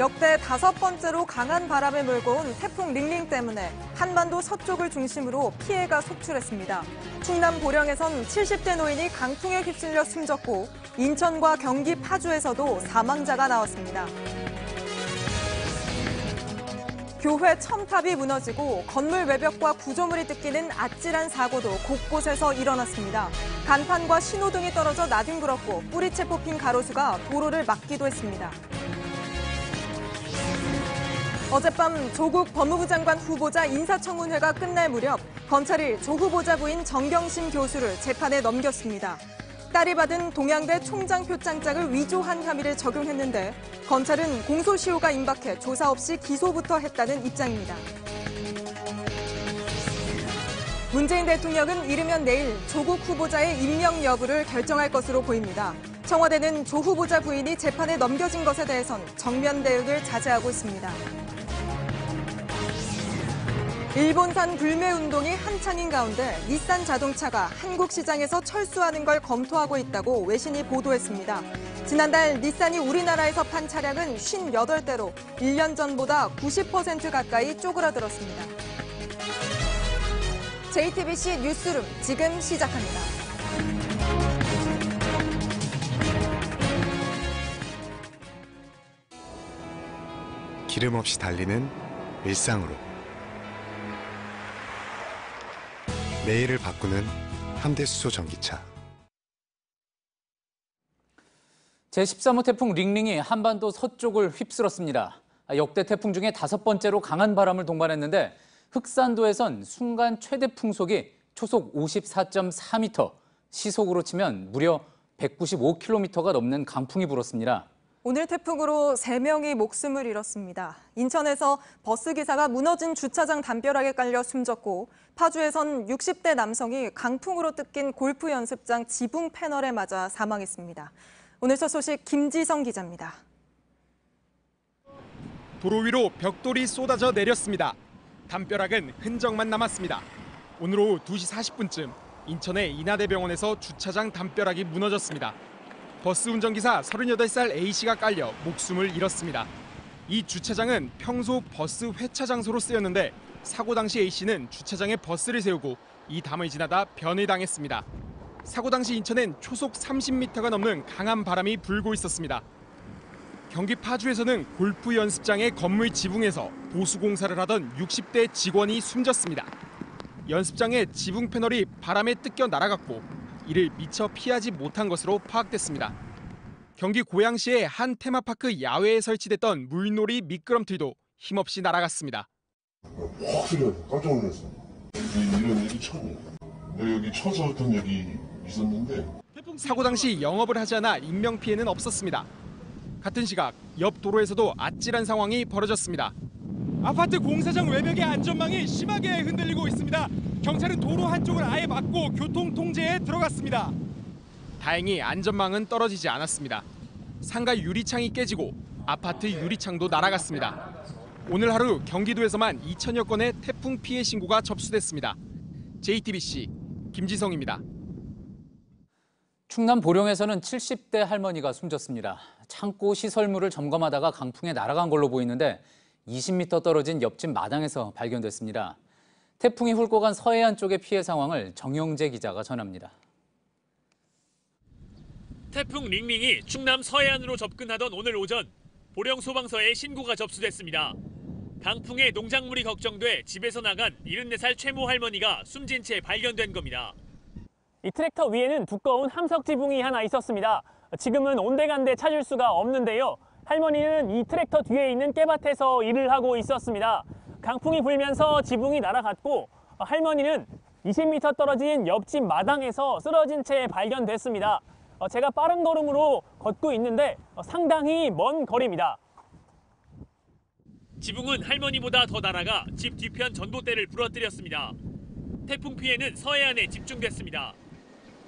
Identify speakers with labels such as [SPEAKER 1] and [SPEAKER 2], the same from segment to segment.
[SPEAKER 1] 역대 5번째로 강한 바람을 몰고 온 태풍 링링 때문에 한반도 서쪽을 중심으로 피해가 속출했습니다. 충남 보령에선 70대 노인이 강풍에 휩쓸려 숨졌고 인천과 경기 파주에서도 사망자가 나왔습니다. 교회 첨탑이 무너지고 건물 외벽과 구조물이 뜯기는 아찔한 사고도 곳곳에서 일어났습니다. 간판과 신호등이 떨어져 나뒹굴었고 뿌리채 뽑힌 가로수가 도로를 막기도 했습니다. 어젯밤 조국 법무부 장관 후보자 인사청문회가 끝날 무렵 검찰이 조 후보자 부인 정경심 교수를 재판에 넘겼습니다. 딸이 받은 동양대 총장 표창장을 위조한 혐의를 적용했는데 검찰은 공소시효가 임박해 조사 없이 기소부터 했다는 입장입니다. 문재인 대통령은 이르면 내일 조국 후보자의 임명 여부를 결정할 것으로 보입니다. 청와대는 조 후보자 부인이 재판에 넘겨진 것에 대해선 정면 대응을 자제하고 있습니다. 일본산 불매 운동이 한창인 가운데 닛산 자동차가 한국 시장에서 철수하는 걸 검토하고 있다고 외신이 보도했습니다. 지난달 닛산이 우리나라에서 판 차량은 58대로 1년 전보다 90% 가까이 쪼그라들었습니다. JTBC 뉴스룸 지금 시작합니다.
[SPEAKER 2] 기름 없이 달리는 일상으로 매일을 바꾸는 현대수소 전기차.
[SPEAKER 3] 제13호 태풍 링링이 한반도 서쪽을 휩쓸었습니다. 역대 태풍 중에 5번째로 강한 바람을 동반했는데 흑산도에선 순간 최대 풍속이 초속 54.4m, 시속으로 치면 무려 195km가 넘는 강풍이 불었습니다.
[SPEAKER 1] 오늘 태풍으로 3명이 목숨을 잃었습니다. 인천에서 버스기사가 무너진 주차장 담벼락에 깔려 숨졌고 파주에선 60대 남성이 강풍으로 뜯긴 골프 연습장 지붕 패널에 맞아 사망했습니다. 오늘 첫 소식 김지성 기자입니다.
[SPEAKER 4] 도로 위로 벽돌이 쏟아져 내렸습니다. 담벼락은 흔적만 남았습니다. 오늘 오후 2시 40분쯤 인천의 인하대병원에서 주차장 담벼락이 무너졌습니다. 버스 운전기사 38살 A씨가 깔려 목숨을 잃었습니다. 이 주차장은 평소 버스 회차 장소로 쓰였는데 사고 당시 A씨는 주차장에 버스를 세우고 이 담을 지나다 변을 당했습니다. 사고 당시 인천엔 초속 30m가 넘는 강한 바람이 불고 있었습니다. 경기 파주에서는 골프 연습장의 건물 지붕에서 보수공사를 하던 60대 직원이 숨졌습니다. 연습장의 지붕 패널이 바람에 뜯겨 날아갔고 이를 미처 피하지 못한 것으로 파악됐습니다. 경기 고양시의 한 테마파크 야외에 설치됐던 물놀이 미끄럼틀도 힘없이 날아갔습니다.
[SPEAKER 5] 확 소리가 깜짝 놀랐어. 이런 일이 처음이야. 내가 여기 쳐서 어떤 일이 있었는데.
[SPEAKER 4] 사고 당시 영업을 하지 않아 인명피해는 없었습니다. 같은 시각 옆 도로에서도 아찔한 상황이 벌어졌습니다. 아파트 공사장 외벽의 안전망이 심하게 흔들리고 있습니다. 경찰은 도로 한쪽을 아예 막고 교통 통제에 들어갔습니다. 다행히 안전망은 떨어지지 않았습니다. 상가 유리창이 깨지고 아파트 유리창도 날아갔습니다. 오늘 하루 경기도에서만 2천여 건의 태풍 피해 신고가 접수됐습니다. JTBC 김지성입니다.
[SPEAKER 3] 충남 보령에서는 70대 할머니가 숨졌습니다. 창고 시설물을 점검하다가 강풍에 날아간 걸로 보이는데 20m 떨어진 옆집 마당에서 발견됐습니다. 태풍이 훑고 간 서해안 쪽의 피해 상황을 정영재 기자가 전합니다.
[SPEAKER 6] 태풍 링링이 충남 서해안으로 접근하던 오늘 오전 보령 소방서에 신고가 접수됐습니다. 강풍에 농작물이 걱정돼 집에서 나간 74살 최모 할머니가 숨진 채 발견된 겁니다.
[SPEAKER 7] 이 트랙터 위에는 두꺼운 함석 지붕이 하나 있었습니다. 지금은 온데간데 찾을 수가 없는데요. 할머니는 이 트랙터 뒤에 있는 깨밭에서 일을 하고 있었습니다. 강풍이 불면서 지붕이 날아갔고 할머니는 20m 떨어진 옆집 마당에서 쓰러진 채 발견됐습니다. 제가 빠른 걸음으로 걷고 있는데 상당히 먼 거리입니다.
[SPEAKER 6] 지붕은 할머니보다 더 날아가 집 뒤편 전봇대를 부러뜨렸습니다. 태풍 피해는 서해안에 집중됐습니다.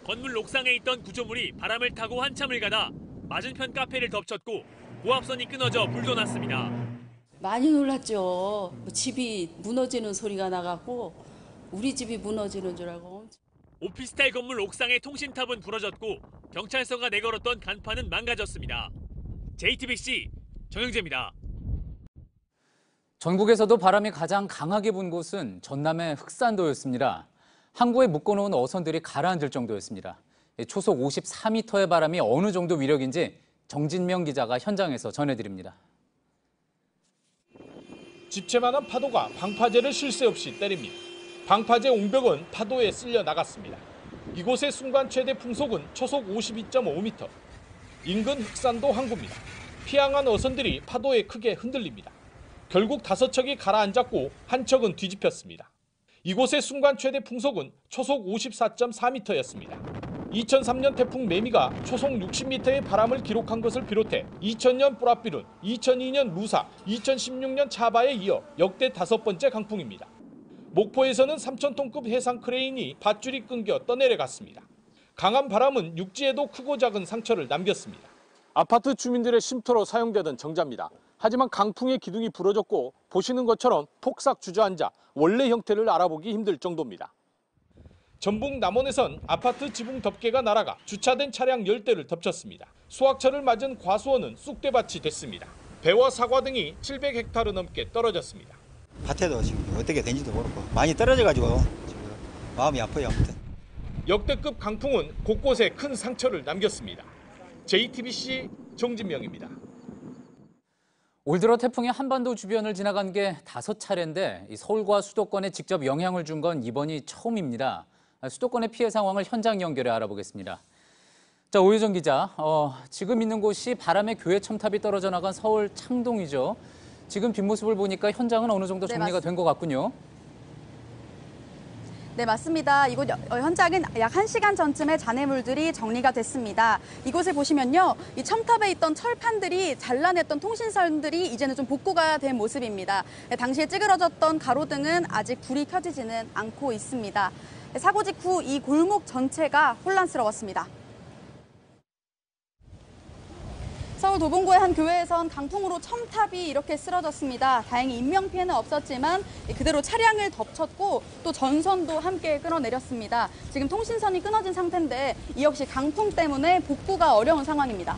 [SPEAKER 6] 건물 옥상에 있던 구조물이 바람을 타고 한참을 가다 맞은편 카페를 덮쳤고 고압선이 끊어져 불도 났습니다.
[SPEAKER 8] 많이 놀랐죠. 집이 무너지는 소리가 나갖고 우리 집이 무너지는 줄 알고.
[SPEAKER 6] 오피스텔 건물 옥상의 통신탑은 부러졌고 경찰서가 내걸었던 간판은 망가졌습니다. JTBC 정영재입니다.
[SPEAKER 3] 전국에서도 바람이 가장 강하게 분 곳은 전남의 흑산도였습니다. 항구에 묶어놓은 어선들이 가라앉을 정도였습니다. 초속 54m의 바람이 어느 정도 위력인지 정진명 기자가 현장에서 전해드립니다.
[SPEAKER 9] 집채만한 파도가 방파제를 쉴 새 없이 때립니다. 방파제 옹벽은 파도에 쓸려 나갔습니다. 이곳의 순간 최대 풍속은 초속 52.5m. 인근 흑산도 항구입니다. 피항한 어선들이 파도에 크게 흔들립니다. 결국 5척이 가라앉았고 한 척은 뒤집혔습니다. 이곳의 순간 최대 풍속은 초속 54.4m였습니다. 2003년 태풍 매미가 초속 60m의 바람을 기록한 것을 비롯해 2000년 뿌라삐룬, 2002년 루사, 2016년 차바에 이어 역대 5번째 강풍입니다. 목포에서는 3,000톤급 해상 크레인이 밧줄이 끊겨 떠내려갔습니다. 강한 바람은 육지에도 크고 작은 상처를 남겼습니다. 아파트 주민들의 쉼터로 사용되던 정자입니다. 하지만 강풍의 기둥이 부러졌고 보시는 것처럼 폭삭 주저앉아 원래 형태를 알아보기 힘들 정도입니다. 전북 남원에선 아파트 지붕 덮개가 날아가 주차된 차량 10대를 덮쳤습니다. 수확철을 맞은 과수원은 쑥대밭이 됐습니다. 배와 사과 등이 700헥타르 넘게 떨어졌습니다.
[SPEAKER 10] 밭에도 지금 어떻게 된지도 모르고 많이 떨어져가지고 지금 마음이 아파요. 아무튼. 역대급
[SPEAKER 9] 강풍은 곳곳에 큰 상처를 남겼습니다. JTBC 정진명입니다.
[SPEAKER 3] 올 들어 태풍이 한반도 주변을 지나간 게 5차례인데 서울과 수도권에 직접 영향을 준 건 이번이 처음입니다. 수도권의 피해 상황을 현장 연결해 알아보겠습니다. 자, 오유정 기자, 지금 있는 곳이 바람에 교회 첨탑이 떨어져 나간 서울 창동이죠. 지금 뒷모습을 보니까 현장은 어느 정도 정리가 된 것 같군요.
[SPEAKER 11] 네, 맞습니다. 이곳 현장은 약 1시간 전쯤에 잔해물들이 정리가 됐습니다. 이곳을 보시면요. 이 첨탑에 있던 철판들이 잘라냈던 통신선들이 이제는 좀 복구가 된 모습입니다. 당시에 찌그러졌던 가로등은 아직 불이 켜지지는 않고 있습니다. 사고 직후 이 골목 전체가 혼란스러웠습니다. 서울 도봉구의 한 교회에선 강풍으로 첨탑이 이렇게 쓰러졌습니다. 다행히 인명피해는 없었지만 그대로 차량을 덮쳤고 또 전선도 함께 끊어내렸습니다. 지금 통신선이 끊어진 상태인데 이 역시 강풍 때문에 복구가 어려운 상황입니다.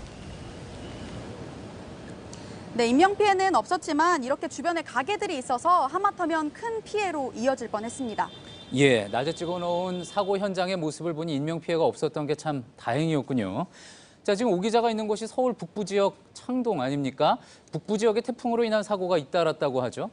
[SPEAKER 11] 네, 인명피해는 없었지만 이렇게 주변에 가게들이 있어서 하마터면 큰 피해로 이어질 뻔했습니다.
[SPEAKER 3] 예, 낮에 찍어놓은 사고 현장의 모습을 보니 인명피해가 없었던 게 참 다행이었군요. 자, 지금 오 기자가 있는 곳이 서울 북부 지역 창동 아닙니까? 북부 지역에 태풍으로 인한 사고가 잇따랐다고 하죠.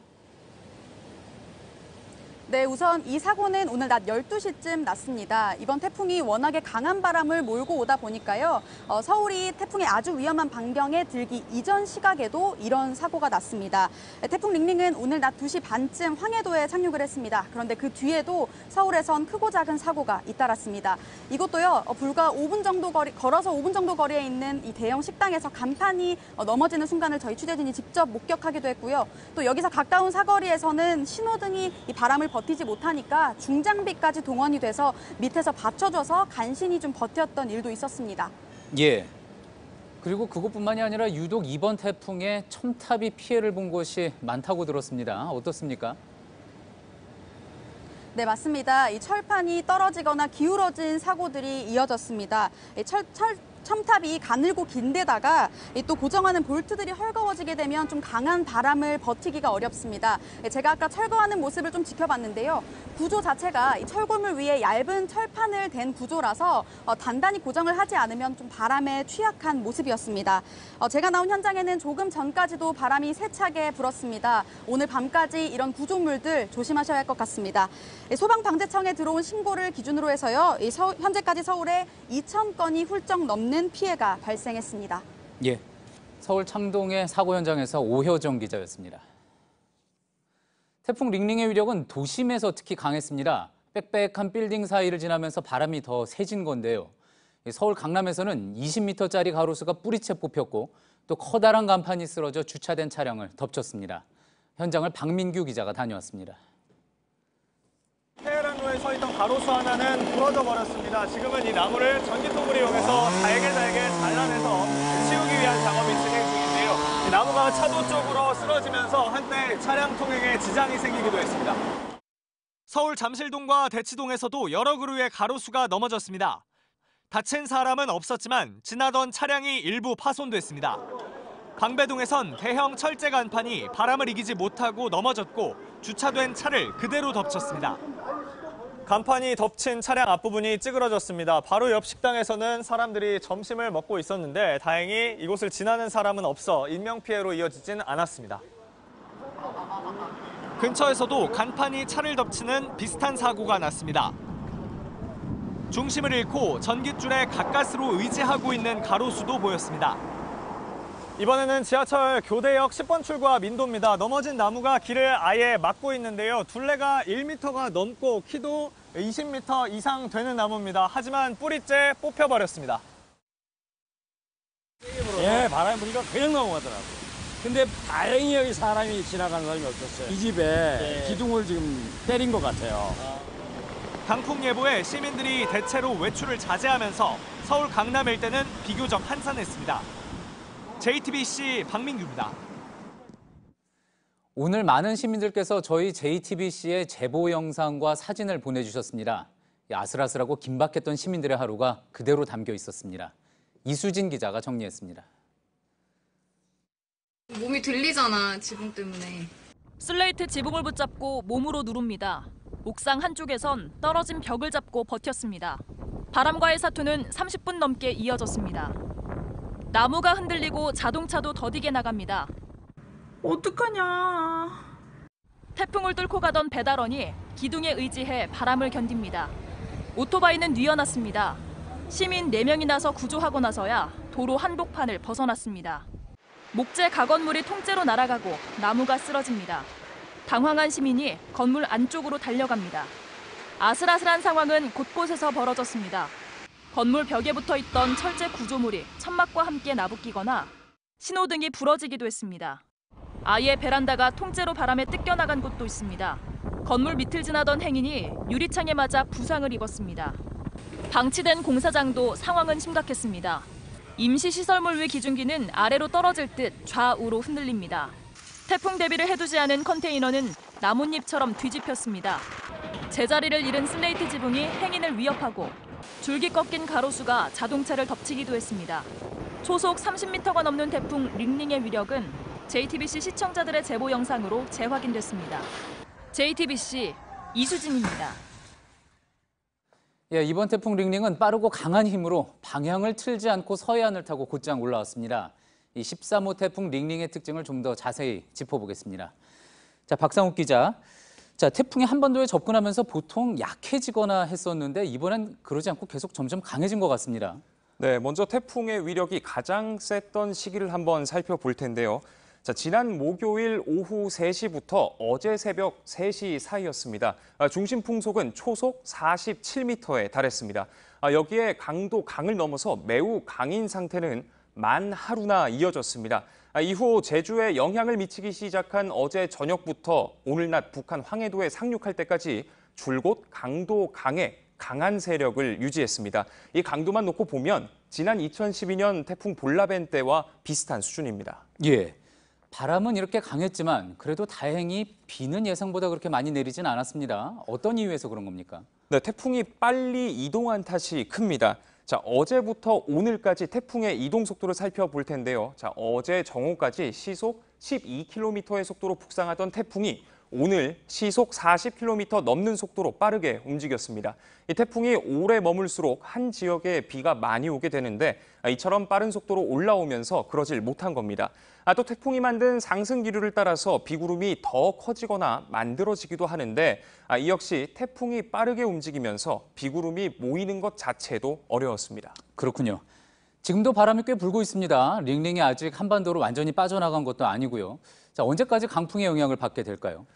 [SPEAKER 11] 네, 우선 이 사고는 오늘 낮 12시쯤 났습니다. 이번 태풍이 워낙에 강한 바람을 몰고 오다 보니까요. 서울이 태풍의 아주 위험한 반경에 들기 이전 시각에도 이런 사고가 났습니다. 태풍 링링은 오늘 낮 2시 반쯤 황해도에 착륙을 했습니다. 그런데 그 뒤에도 서울에선 크고 작은 사고가 잇따랐습니다. 이것도요, 불과 5분 정도 걸어서 5분 정도 거리에 있는 이 대형 식당에서 간판이 넘어지는 순간을 저희 취재진이 직접 목격하기도 했고요. 또 여기서 가까운 사거리에서는 신호등이 이 바람을 버티지 못하니까 중장비까지 동원이 돼서 밑에서 받쳐줘서 간신히 좀 버텼던 일도 있었습니다.
[SPEAKER 3] 예. 그리고 그것뿐만이 아니라 유독 이번 태풍에 첨탑이 피해를 본 곳이 많다고 들었습니다. 어떻습니까?
[SPEAKER 11] 네, 맞습니다. 이 철판이 떨어지거나 기울어진 사고들이 이어졌습니다. 첨탑이 가늘고 긴데다가 또 고정하는 볼트들이 헐거워지게 되면 좀 강한 바람을 버티기가 어렵습니다. 제가 아까 철거하는 모습을 좀 지켜봤는데요. 구조 자체가 이 철골물 위에 얇은 철판을 댄 구조라서 단단히 고정을 하지 않으면 좀 바람에 취약한 모습이었습니다. 제가 나온 현장에는 조금 전까지도 바람이 세차게 불었습니다. 오늘 밤까지 이런 구조물들 조심하셔야 할 것 같습니다. 소방방재청에 들어온 신고를 기준으로 해서요. 현재까지 서울에 2,000건이 훌쩍 넘는 피해가 발생했습니다.
[SPEAKER 3] 예, 서울 창동의 사고 현장에서 오효정 기자였습니다. 태풍 링링의 위력은 도심에서 특히 강했습니다. 빽빽한 빌딩 사이를 지나면서 바람이 더 세진 건데요. 서울 강남에서는 20m짜리 가로수가 뿌리채 뽑혔고 또 커다란 간판이 쓰러져 주차된 차량을 덮쳤습니다. 현장을 박민규 기자가 다녀왔습니다.
[SPEAKER 7] 테헤란로에 서 있던 가로수 하나는 부러져 버렸습니다. 지금은 이 나무를 전기톱을 이용해서 잘게 잘라내서 치우기 위한 작업이 진행 중인데요. 이 나무가 차도 쪽으로 쓰러지면서 한때 차량 통행에 지장이 생기기도 했습니다. 서울 잠실동과 대치동에서도 여러 그루의 가로수가 넘어졌습니다. 다친 사람은 없었지만 지나던 차량이 일부 파손됐습니다.
[SPEAKER 12] 방배동에선 대형 철제 간판이 바람을 이기지 못하고 넘어졌고 주차된 차를 그대로 덮쳤습니다. 간판이 덮친 차량 앞부분이 찌그러졌습니다. 바로 옆 식당에서는 사람들이 점심을 먹고 있었는데 다행히 이곳을 지나는 사람은 없어 인명피해로 이어지진 않았습니다. 근처에서도 간판이 차를 덮치는 비슷한 사고가 났습니다. 중심을 잃고 전깃줄에 가까스로 의지하고 있는 가로수도 보였습니다. 이번에는 지하철 교대역 10번 출구와 민도입니다. 넘어진 나무가 길을 아예 막고 있는데요. 둘레가 1m가 넘고 키도 20m 이상 되는 나무입니다. 하지만 뿌리째 뽑혀버렸습니다.
[SPEAKER 13] 예, 바람이 부니까 그냥 넘어가더라고요. 근데 다행히 여기 사람이 지나가는 사람이 없었어요. 이 집에 기둥을 지금 때린 것 같아요.
[SPEAKER 12] 강풍 예보에 시민들이 대체로 외출을 자제하면서 서울 강남 일대는 비교적 한산했습니다. JTBC 박민규입니다.
[SPEAKER 3] 오늘 많은 시민들께서 저희 JTBC의 제보 영상과 사진을 보내주셨습니다. 아슬아슬하고 긴박했던 시민들의 하루가 그대로 담겨 있었습니다. 이수진 기자가 정리했습니다.
[SPEAKER 14] 몸이 들리잖아, 지붕 때문에.
[SPEAKER 15] 슬레이트 지붕을 붙잡고 몸으로 누릅니다. 옥상 한쪽에선 떨어진 벽을 잡고 버텼습니다. 바람과의 사투는 30분 넘게 이어졌습니다. 나무가 흔들리고 자동차도 더디게 나갑니다.
[SPEAKER 14] 어떡하냐.
[SPEAKER 15] 태풍을 뚫고 가던 배달원이 기둥에 의지해 바람을 견딥니다. 오토바이는 뉘어놨습니다. 시민 4명이 나서 구조하고 나서야 도로 한복판을 벗어났습니다. 목재 가건물이 통째로 날아가고 나무가 쓰러집니다. 당황한 시민이 건물 안쪽으로 달려갑니다. 아슬아슬한 상황은 곳곳에서 벌어졌습니다. 건물 벽에 붙어 있던 철제 구조물이 천막과 함께 나부끼거나 신호등이 부러지기도 했습니다. 아예 베란다가 통째로 바람에 뜯겨나간 곳도 있습니다. 건물 밑을 지나던 행인이 유리창에 맞아 부상을 입었습니다. 방치된 공사장도 상황은 심각했습니다. 임시시설물 위 기중기는 아래로 떨어질 듯 좌우로 흔들립니다. 태풍 대비를 해두지 않은 컨테이너는 나뭇잎처럼 뒤집혔습니다. 제자리를 잃은 슬레이트 지붕이 행인을 위협하고 줄기 꺾인 가로수가 자동차를 덮치기도 했습니다. 초속 30m가 넘는 태풍 링링의 위력은 JTBC 시청자들의 제보 영상으로 재확인됐습니다. JTBC 이수진입니다.
[SPEAKER 3] 예, 이번 태풍 링링은 빠르고 강한 힘으로 방향을 틀지 않고 서해안을 타고 곧장 올라왔습니다. 이 13호 태풍 링링의 특징을 좀 더 자세히 짚어보겠습니다. 자, 박상욱 기자. 자, 태풍이 한반도에 접근하면서 보통 약해지거나 했었는데 이번엔 그러지 않고 계속 점점 강해진 것 같습니다.
[SPEAKER 16] 네, 먼저 태풍의 위력이 가장 셌던 시기를 한번 살펴볼 텐데요. 자, 지난 목요일 오후 3시부터 어제 새벽 3시 사이였습니다. 중심 풍속은 초속 47m에 달했습니다. 여기에 강도 강을 넘어서 매우 강인 상태는 만 하루나 이어졌습니다. 이후 제주에 영향을 미치기 시작한 어제 저녁부터 오늘 낮 북한 황해도에 상륙할 때까지 줄곧 강도 강해 강한 세력을 유지했습니다. 이 강도만 놓고 보면 지난 2012년 태풍 볼라벤 때와 비슷한 수준입니다.
[SPEAKER 3] 예, 바람은 이렇게 강했지만 그래도 다행히 비는 예상보다 그렇게 많이 내리진 않았습니다. 어떤 이유에서 그런 겁니까?
[SPEAKER 16] 네, 태풍이 빨리 이동한 탓이 큽니다. 자, 어제부터 오늘까지 태풍의 이동 속도를 살펴볼 텐데요. 자, 어제 정오까지 시속 12km의 속도로 북상하던 태풍이 오늘 시속 40km 넘는 속도로 빠르게 움직였습니다. 이 태풍이 오래 머물수록 한 지역에 비가 많이 오게 되는데 이처럼 빠른 속도로 올라오면서 그러질 못한 겁니다. 또 태풍이 만든 상승 기류를 따라서 비구름이 더 커지거나 만들어지기도 하는데 이 역시 태풍이 빠르게 움직이면서 비구름이 모이는 것 자체도 어려웠습니다.
[SPEAKER 3] 그렇군요. 지금도 바람이 꽤 불고 있습니다. 링링이 아직 한반도로 완전히 빠져나간 것도 아니고요. 자, 언제까지 강풍의 영향을 받게 될까요?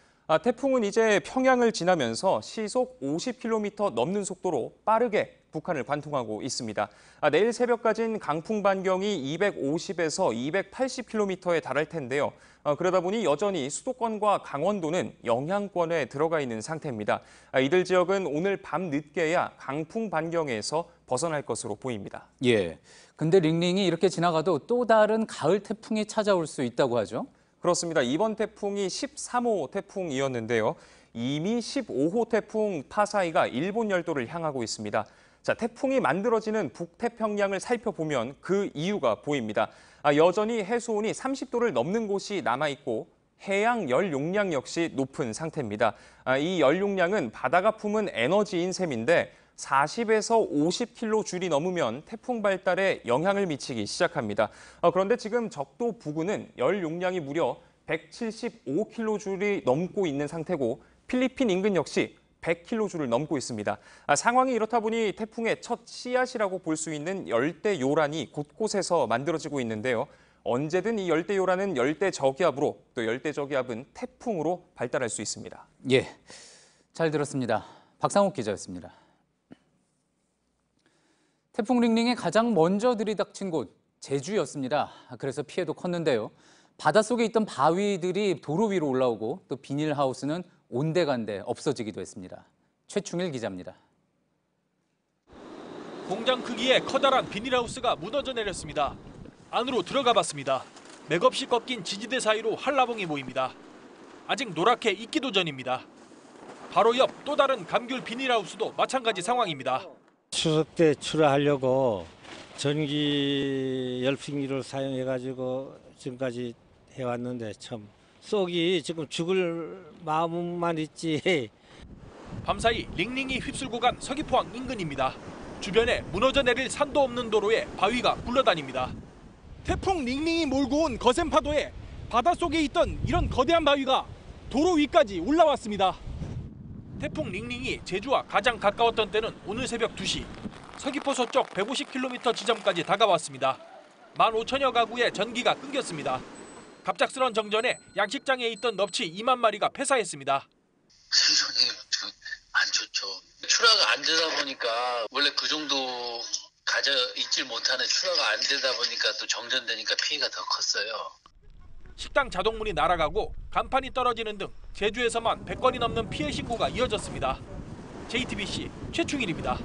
[SPEAKER 16] 태풍은 이제 평양을 지나면서 시속 50km 넘는 속도로 빠르게 북한을 관통하고 있습니다. 내일 새벽까지는 강풍 반경이 250에서 280km에 달할 텐데요. 그러다 보니 여전히 수도권과 강원도는 영향권에 들어가 있는 상태입니다. 이들 지역은 오늘 밤 늦게야 강풍 반경에서 벗어날 것으로 보입니다.
[SPEAKER 3] 예, 근데 링링이 이렇게 지나가도 또 다른 가을 태풍이 찾아올 수 있다고 하죠?
[SPEAKER 16] 그렇습니다. 이번 태풍이 13호 태풍이었는데요. 이미 15호 태풍 파사이가 일본 열도를 향하고 있습니다. 자, 태풍이 만들어지는 북태평양을 살펴보면 그 이유가 보입니다. 여전히 해수온이 30도를 넘는 곳이 남아있고 해양 열 용량 역시 높은 상태입니다. 이 열 용량은 바다가 품은 에너지인 셈인데 40에서 50kg 줄이 넘으면 태풍 발달에 영향을 미치기 시작합니다. 그런데 지금 적도 부근은 열 용량이 무려 175kg 줄이 넘고 있는 상태고 필리핀 인근 역시 100kg 줄을 넘고 있습니다. 상황이 이렇다 보니 태풍의 첫 씨앗이라고 볼 수 있는 열대 요란이 곳곳에서 만들어지고 있는데요. 언제든 이 열대 요란은 열대 저기압으로 또 열대 저기압은 태풍으로 발달할 수 있습니다.
[SPEAKER 3] 예, 잘 들었습니다. 박상욱 기자였습니다. 태풍 링링이 가장 먼저 들이닥친 곳 제주였습니다. 그래서 피해도 컸는데요. 바닷속에 있던 바위들이 도로 위로 올라오고 또 비닐하우스는 온데간데 없어지기도 했습니다. 최충일 기자입니다.
[SPEAKER 17] 공장 크기의 커다란 비닐하우스가 무너져 내렸습니다. 안으로 들어가 봤습니다. 맥없이 꺾인 지지대 사이로 한라봉이 보입니다. 아직 노랗게 익기도 전입니다. 바로 옆 또 다른 감귤 비닐하우스도 마찬가지 상황입니다.
[SPEAKER 18] 추석 때 출하하려고 전기 열풍기를 사용해가지고 지금까지 해왔는데 참 쏙이 지금 죽을 마음만 있지.
[SPEAKER 17] 밤사이 링링이 휩쓸고 간 서귀포항 인근입니다. 주변에 무너져 내릴 산도 없는 도로에 바위가 굴러다닙니다. 태풍 링링이 몰고 온 거센 파도에 바닷속에 있던 이런 거대한 바위가 도로 위까지 올라왔습니다. 태풍 링링이 제주와 가장 가까웠던 때는 오늘 새벽 2시 서귀포 서쪽 150km 지점까지 다가왔습니다. 15,000여 가구의 전기가 끊겼습니다. 갑작스런 정전에 양식장에 있던 넙치 2만 마리가 폐사했습니다.
[SPEAKER 19] 생선이 안 좋죠. 출하가 안 되다 보니까 원래 그 정도 가져 있질 못하는 출하가 안 되다 보니까 또 정전되니까 피해가 더 컸어요.
[SPEAKER 17] 식당 자동문이 날아가고 간판이 떨어지는 등 제주에서만 100건이 넘는 피해 신고가 이어졌습니다. JTBC 최충일입니다.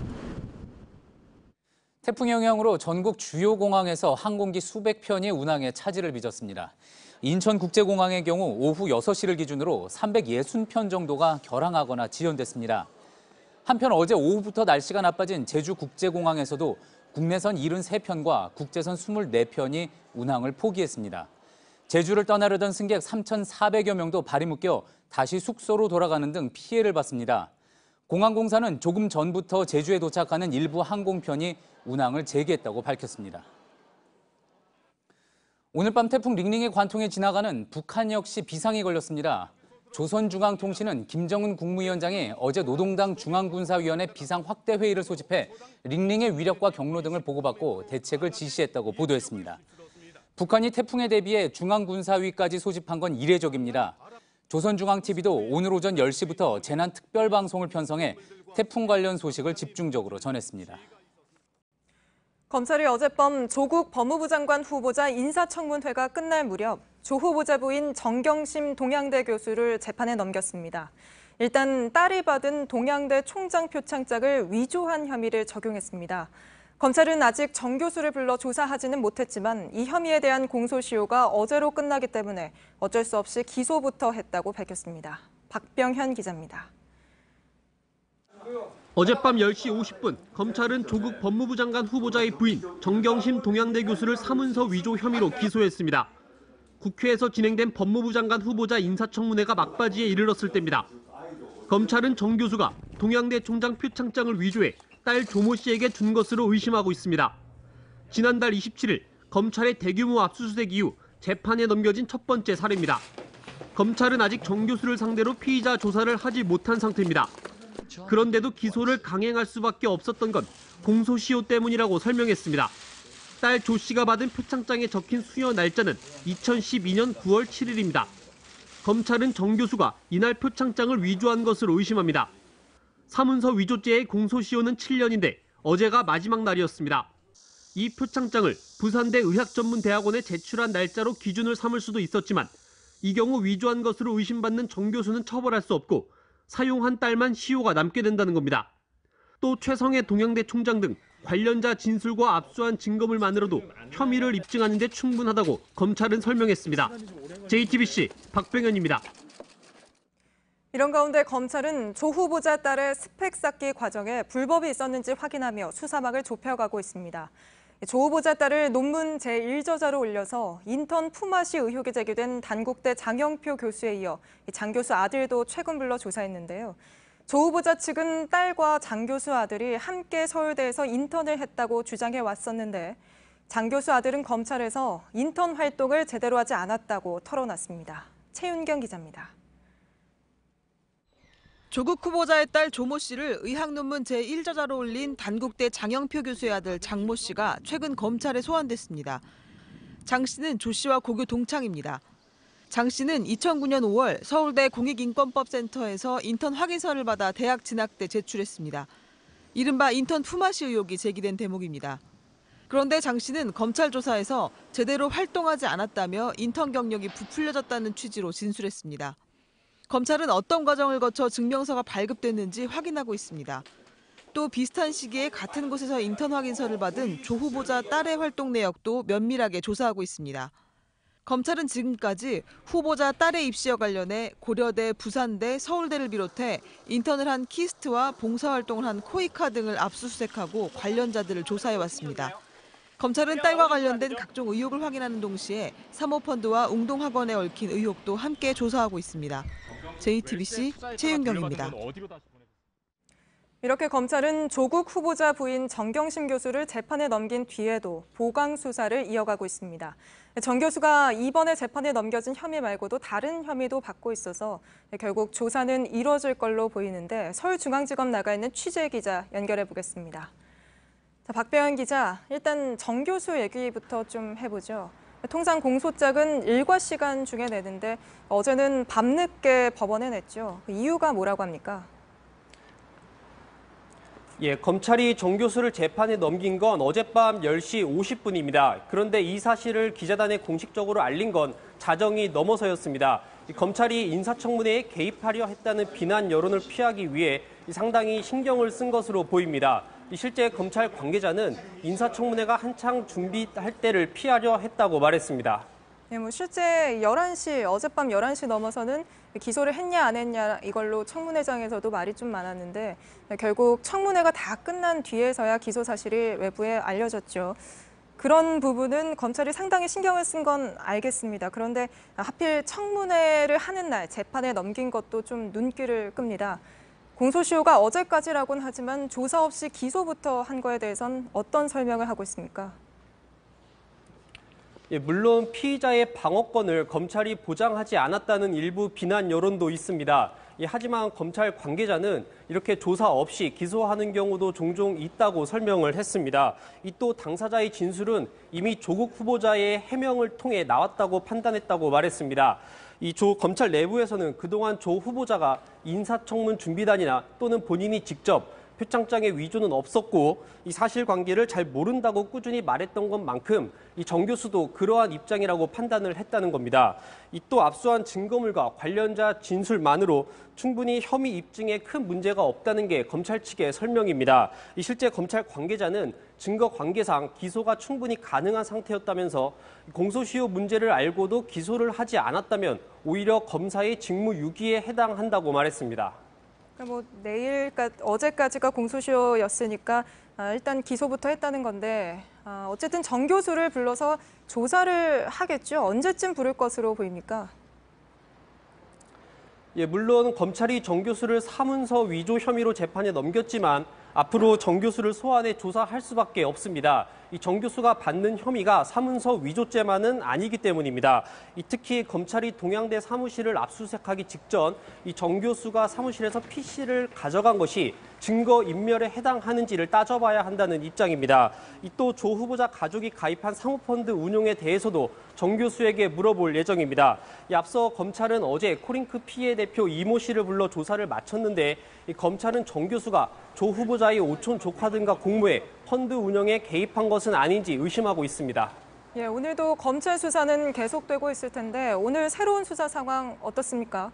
[SPEAKER 3] 태풍 영향으로 전국 주요 공항에서 항공기 수백 편이 운항에 차질을 빚었습니다. 인천국제공항의 경우 오후 6시를 기준으로 360편 정도가 결항하거나 지연됐습니다. 한편 어제 오후부터 날씨가 나빠진 제주국제공항에서도 국내선 73편과 국제선 24편이 운항을 포기했습니다. 제주를 떠나려던 승객 3,400여 명도 발이 묶여 다시 숙소로 돌아가는 등 피해를 봤습니다. 공항공사는 조금 전부터 제주에 도착하는 일부 항공편이 운항을 재개했다고 밝혔습니다. 오늘 밤 태풍 링링의 관통에 지나가는 북한 역시 비상이 걸렸습니다. 조선중앙통신은 김정은 국무위원장이 어제 노동당 중앙군사위원회 비상확대회의를 소집해 링링의 위력과 경로 등을 보고받고 대책을 지시했다고 보도했습니다. 북한이 태풍에 대비해 중앙군사위까지 소집한 건 이례적입니다. 조선중앙TV도 오늘 오전 10시부터 재난특별방송을 편성해 태풍 관련 소식을 집중적으로 전했습니다.
[SPEAKER 1] 검찰이 어젯밤 조국 법무부 장관 후보자 인사청문회가 끝날 무렵 조 후보자 부인 정경심 동양대 교수를 재판에 넘겼습니다. 일단 딸이 받은 동양대 총장 표창장을 위조한 혐의를 적용했습니다. 검찰은 아직 정 교수를 불러 조사하지는 못했지만 이 혐의에 대한 공소시효가 어제로 끝나기 때문에 어쩔 수 없이 기소부터 했다고 밝혔습니다. 박병현 기자입니다.
[SPEAKER 20] 어젯밤 10시 50분 검찰은 조국 법무부 장관 후보자의 부인 정경심 동양대 교수를 사문서 위조 혐의로 기소했습니다. 국회에서 진행된 법무부 장관 후보자 인사청문회가 막바지에 이르렀을 때입니다. 검찰은 정 교수가 동양대 총장 표창장을 위조해 딸 조모 씨에게 준 것으로 의심하고 있습니다. 지난달 27일 검찰의 대규모 압수수색 이후 재판에 넘겨진 첫 번째 사례입니다. 검찰은 아직 정 교수를 상대로 피의자 조사를 하지 못한 상태입니다. 그런데도 기소를 강행할 수밖에 없었던 건 공소시효 때문이라고 설명했습니다. 딸 조 씨가 받은 표창장에 적힌 수여 날짜는 2012년 9월 7일입니다. 검찰은 정 교수가 이날 표창장을 위조한 것으로 의심합니다. 사문서 위조죄의 공소시효는 7년인데 어제가 마지막 날이었습니다. 이 표창장을 부산대 의학전문대학원에 제출한 날짜로 기준을 삼을 수도 있었지만 이 경우 위조한 것으로 의심받는 정 교수는 처벌할 수 없고 사용한 딸만 시효가 남게 된다는 겁니다. 또 최성해 동양대 총장 등 관련자 진술과 압수한 증거물만으로도 혐의를 입증하는 데 충분하다고 검찰은 설명했습니다. JTBC 박병현입니다.
[SPEAKER 1] 이런 가운데 검찰은 조 후보자 딸의 스펙 쌓기 과정에 불법이 있었는지 확인하며 수사막을 좁혀가고 있습니다. 조 후보자 딸을 논문 제1저자로 올려서 인턴 품앗이 의혹이 제기된 단국대 장영표 교수에 이어 장 교수 아들도 최근 불러 조사했는데요. 조 후보자 측은 딸과 장 교수 아들이 함께 서울대에서 인턴을 했다고 주장해 왔었는데 장 교수 아들은 검찰에서 인턴 활동을 제대로 하지 않았다고 털어놨습니다. 최윤경 기자입니다.
[SPEAKER 21] 조국 후보자의 딸 조모 씨를 의학 논문 제1저자로 올린 단국대 장영표 교수의 아들 장모 씨가 최근 검찰에 소환됐습니다. 장 씨는 조 씨와 고교 동창입니다. 장 씨는 2009년 5월 서울대 공익인권법센터에서 인턴 확인서를 받아 대학 진학 때 제출했습니다. 이른바 인턴 품앗이 의혹이 제기된 대목입니다. 그런데 장 씨는 검찰 조사에서 제대로 활동하지 않았다며 인턴 경력이 부풀려졌다는 취지로 진술했습니다. 검찰은 어떤 과정을 거쳐 증명서가 발급됐는지 확인하고 있습니다. 또 비슷한 시기에 같은 곳에서 인턴 확인서를 받은 조 후보자 딸의 활동 내역도 면밀하게 조사하고 있습니다. 검찰은 지금까지 후보자 딸의 입시와 관련해 고려대, 부산대, 서울대를 비롯해 인턴을 한 키스트와 봉사활동을 한 코이카 등을 압수수색하고 관련자들을 조사해왔습니다. 검찰은 딸과 관련된 각종 의혹을 확인하는 동시에 사모펀드와 웅동학원에 얽힌 의혹도 함께 조사하고 있습니다. JTBC 최윤경입니다.
[SPEAKER 1] 이렇게 검찰은 조국 후보자 부인 정경심 교수를 재판에 넘긴 뒤에도 보강 수사를 이어가고 있습니다. 정 교수가 이번에 재판에 넘겨진 혐의 말고도 다른 혐의도 받고 있어서 결국 조사는 이루어질 걸로 보이는데 서울중앙지검 나가 있는 취재 기자 연결해 보겠습니다. 자, 박배현 기자, 일단 정 교수 얘기부터 좀 해보죠. 통상 공소장은 일과 시간 중에 내는데 어제는 밤늦게 법원에 냈죠. 그 이유가 뭐라고 합니까?
[SPEAKER 22] 예, 검찰이 정 교수를 재판에 넘긴 건 어젯밤 10시 50분입니다. 그런데 이 사실을 기자단에 공식적으로 알린 건 자정이 넘어서였습니다. 검찰이 인사청문회에 개입하려 했다는 비난 여론을 피하기 위해 상당히 신경을 쓴 것으로 보입니다. 실제 검찰 관계자는 인사청문회가 한창 준비할 때를 피하려 했다고 말했습니다.
[SPEAKER 1] 네, 실제 11시, 어젯밤 11시 넘어서는 기소를 했냐 안 했냐 이걸로 청문회장에서도 말이 좀 많았는데 결국 청문회가 다 끝난 뒤에서야 기소 사실이 외부에 알려졌죠. 그런 부분은 검찰이 상당히 신경을 쓴 건 알겠습니다. 그런데 하필 청문회를 하는 날 재판에 넘긴 것도 좀 눈길을 끕니다. 공소시효가 어제까지라고는 하지만 조사 없이 기소부터 한 거에 대해선 어떤 설명을 하고 있습니까?
[SPEAKER 22] 예, 물론 피의자의 방어권을 검찰이 보장하지 않았다는 일부 비난 여론도 있습니다. 하지만 검찰 관계자는 이렇게 조사 없이 기소하는 경우도 종종 있다고 설명을 했습니다. 또 당사자의 진술은 이미 조국 후보자의 해명을 통해 나왔다고 판단했다고 말했습니다. 검찰 내부에서는 그동안 조 후보자가 인사청문 준비단이나 또는 본인이 직접 표창장의 위조는 없었고 이 사실관계를 잘 모른다고 꾸준히 말했던 것만큼 이 정 교수도 그러한 입장이라고 판단을 했다는 겁니다. 또 압수한 증거물과 관련자 진술만으로 충분히 혐의 입증에 큰 문제가 없다는 게 검찰 측의 설명입니다. 실제 검찰 관계자는 증거 관계상 기소가 충분히 가능한 상태였다면서 공소시효 문제를 알고도 기소를 하지 않았다면 오히려 검사의 직무유기에 해당한다고 말했습니다.
[SPEAKER 1] 어제까지가 공소시효였으니까 일단 기소부터 했다는 건데 어쨌든 정 교수를 불러서 조사를 하겠죠. 언제쯤 부를 것으로 보입니까?
[SPEAKER 22] 예, 물론 검찰이 정 교수를 사문서 위조 혐의로 재판에 넘겼지만 앞으로 정 교수를 소환해 조사할 수밖에 없습니다. 이 정 교수가 받는 혐의가 사문서 위조죄만은 아니기 때문입니다. 특히 검찰이 동양대 사무실을 압수수색하기 직전 이 정 교수가 사무실에서 PC를 가져간 것이 증거 인멸에 해당하는지를 따져봐야 한다는 입장입니다. 또 조 후보자 가족이 가입한 사모펀드 운용에 대해서도 정 교수에게 물어볼 예정입니다. 앞서 검찰은 어제 코링크 피해 대표 이모 씨를 불러 조사를 마쳤는데 검찰은 정 교수가 조 후보자의 오촌 조카 등과 공모해 펀드 운영에 개입한 것은 아닌지 의심하고 있습니다.
[SPEAKER 1] 예, 오늘도 검찰 수사는 계속되고 있을 텐데 오늘 새로운 수사 상황 어떻습니까?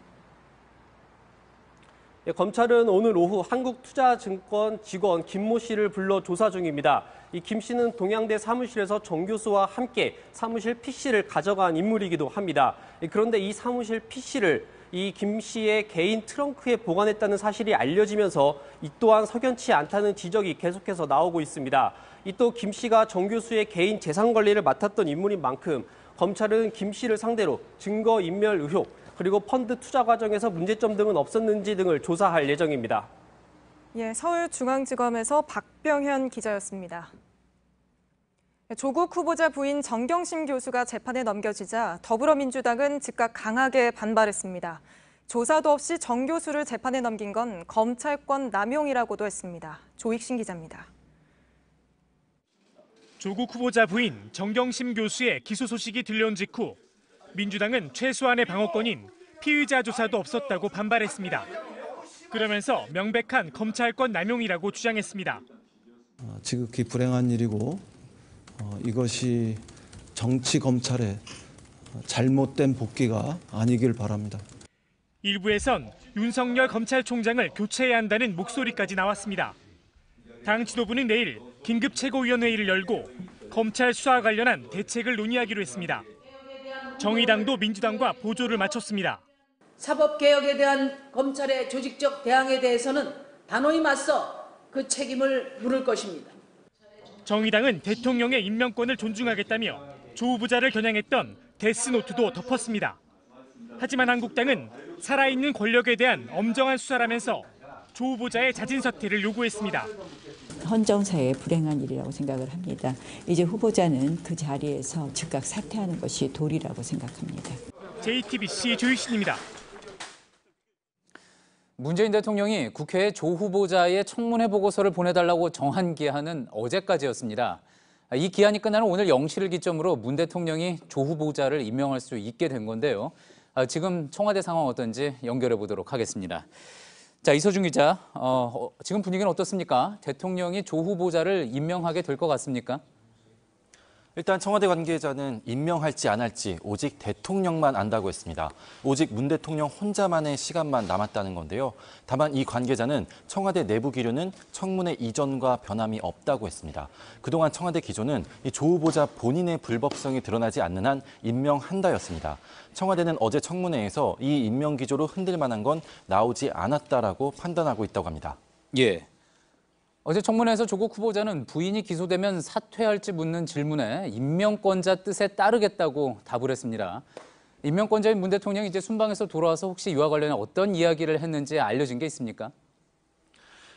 [SPEAKER 22] 예, 검찰은 오늘 오후 한국투자증권 직원 김모 씨를 불러 조사 중입니다. 이 김 씨는 동양대 사무실에서 정 교수와 함께 사무실 PC를 가져간 인물이기도 합니다. 그런데 이 사무실 PC를 이 김 씨의 개인 트렁크에 보관했다는 사실이 알려지면서 이 또한 석연치 않다는 지적이 계속해서 나오고 있습니다. 이 또 김 씨가 정 교수의 개인 재산 관리를 맡았던 인물인 만큼 검찰은 김 씨를 상대로 증거인멸 의혹 그리고 펀드 투자 과정에서 문제점 등은 없었는지 등을 조사할 예정입니다.
[SPEAKER 1] 예, 서울중앙지검에서 박병현 기자였습니다. 조국 후보자 부인 정경심 교수가 재판에 넘겨지자 더불어민주당은 즉각 강하게 반발했습니다. 조사도 없이 정 교수를 재판에 넘긴 건 검찰권 남용이라고도 했습니다. 조익신 기자입니다.
[SPEAKER 4] 조국 후보자 부인 정경심 교수의 기소 소식이 들려온 직후 민주당은 최소한의 방어권인 피의자 조사도 없었다고 반발했습니다. 그러면서 명백한 검찰권 남용이라고 주장했습니다.
[SPEAKER 2] 지극히 불행한 일이고 이것이 정치 검찰의 잘못된 복귀가 아니길 바랍니다.
[SPEAKER 4] 일부에선 윤석열 검찰총장을 교체해야 한다는 목소리까지 나왔습니다. 당 지도부는 내일 긴급 최고위원회의를 열고 검찰 수사와 관련한 대책을 논의하기로 했습니다. 정의당도 민주당과 보조를 맞췄습니다.
[SPEAKER 5] 사법개혁에 대한 검찰의 조직적 대항에 대해서는 단호히 맞서 그 책임을 물을 것입니다.
[SPEAKER 4] 정의당은 대통령의 임명권을 존중하겠다며 조 후보자를 겨냥했던 데스노트도 덮었습니다. 하지만 한국당은 살아있는 권력에 대한 엄정한 수사라면서 조 후보자의 자진 사퇴를 요구했습니다.
[SPEAKER 23] 헌정사의 불행한 일이라고 생각을 합니다. 이제 후보자는 그 자리에서 즉각 사퇴하는 것이 도리라고 생각합니다.
[SPEAKER 4] JTBC 조익신입니다.
[SPEAKER 3] 문재인 대통령이 국회에 조 후보자의 청문회 보고서를 보내달라고 정한 기한은 어제까지였습니다. 이 기한이 끝나는 오늘 0시를 기점으로 문 대통령이 조 후보자를 임명할 수 있게 된 건데요. 지금 청와대 상황 어떤지 연결해 보도록 하겠습니다. 자, 이서준 기자, 지금 분위기는 어떻습니까? 대통령이 조 후보자를 임명하게 될 것 같습니까?
[SPEAKER 24] 일단 청와대 관계자는 임명할지 안 할지 오직 대통령만 안다고 했습니다. 오직 문 대통령 혼자만의 시간만 남았다는 건데요. 다만 이 관계자는 청와대 내부 기류는 청문회 이전과 변함이 없다고 했습니다. 그동안 청와대 기조는 이 조 후보자 본인의 불법성이 드러나지 않는 한 임명한다였습니다. 청와대는 어제 청문회에서 이 임명 기조로 흔들 만한 건 나오지 않았다라고 판단하고 있다고 합니다.
[SPEAKER 3] 예. 어제 청문회에서 조국 후보자는 부인이 기소되면 사퇴할지 묻는 질문에 임명권자 뜻에 따르겠다고 답을 했습니다. 임명권자인 문 대통령이 이제 순방에서 돌아와서 혹시 이와 관련해 어떤 이야기를 했는지 알려진 게 있습니까?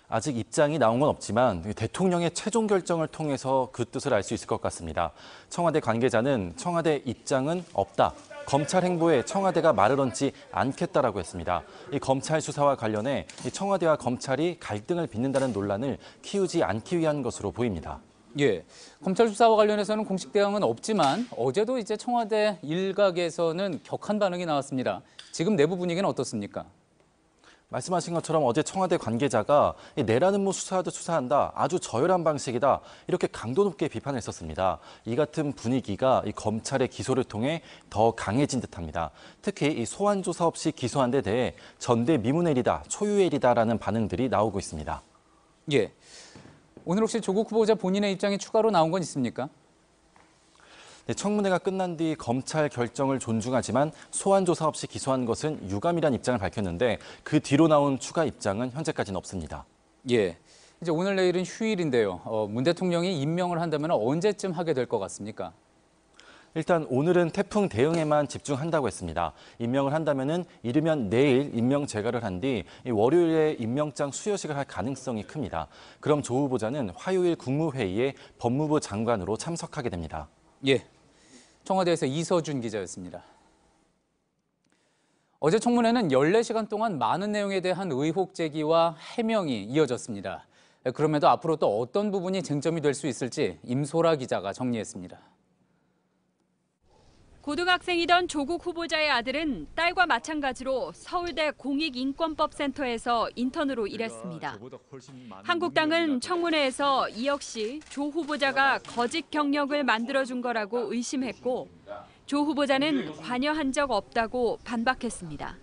[SPEAKER 24] 아직 입장이 나온 건 없지만 대통령의 최종 결정을 통해서 그 뜻을 알 수 있을 것 같습니다. 청와대 관계자는 청와대 입장은 없다. 검찰 행보에 청와대가 말을 얹지 않겠다라고 했습니다. 이 검찰 수사와 관련해 청와대와 검찰이 갈등을 빚는다는 논란을 키우지 않기 위한 것으로 보입니다.
[SPEAKER 3] 예, 검찰 수사와 관련해서는 공식 대응은 없지만 어제도 이제 청와대 일각에서는 격한 반응이 나왔습니다. 지금 내부 분위기는 어떻습니까?
[SPEAKER 24] 말씀하신 것처럼 어제 청와대 관계자가 내라는 뭐 수사하듯 수사한다, 아주 저열한 방식이다, 이렇게 강도 높게 비판을 했었습니다. 이 같은 분위기가 이 검찰의 기소를 통해 더 강해진 듯합니다. 특히 이 소환 조사 없이 기소한 데 대해 전대미문의 일이다, 초유의 일이다라는 반응들이 나오고 있습니다.
[SPEAKER 3] 예, 오늘 혹시 조국 후보자 본인의 입장이 추가로 나온 건 있습니까?
[SPEAKER 24] 네, 청문회가 끝난 뒤 검찰 결정을 존중하지만 소환 조사 없이 기소한 것은 유감이라는 입장을 밝혔는데 그 뒤로 나온 추가 입장은 현재까지는 없습니다.
[SPEAKER 3] 예, 이제 오늘 내일은 휴일인데요. 문 대통령이 임명을 한다면 언제쯤 하게 될 것 같습니까?
[SPEAKER 24] 일단 오늘은 태풍 대응에만 집중한다고 했습니다. 임명을 한다면은 이르면 내일 임명 제거를 한 뒤 월요일에 임명장 수여식을 할 가능성이 큽니다. 그럼 조 후보자는 화요일 국무회의에 법무부 장관으로 참석하게 됩니다.
[SPEAKER 3] 예, 청와대에서 이서준 기자였습니다. 어제 청문회는 14시간 동안 많은 내용에 대한 의혹 제기와 해명이 이어졌습니다. 그럼에도 앞으로 또 어떤 부분이 쟁점이 될 수 있을지 임소라 기자가 정리했습니다.
[SPEAKER 25] 고등학생이던 조국 후보자의 아들은 딸과 마찬가지로 서울대 공익인권법센터에서 인턴으로 일했습니다. 한국당은 청문회에서 이 역시 조 후보자가 거짓 경력을 만들어준 거라고 의심했고 조 후보자는 관여한 적 없다고 반박했습니다.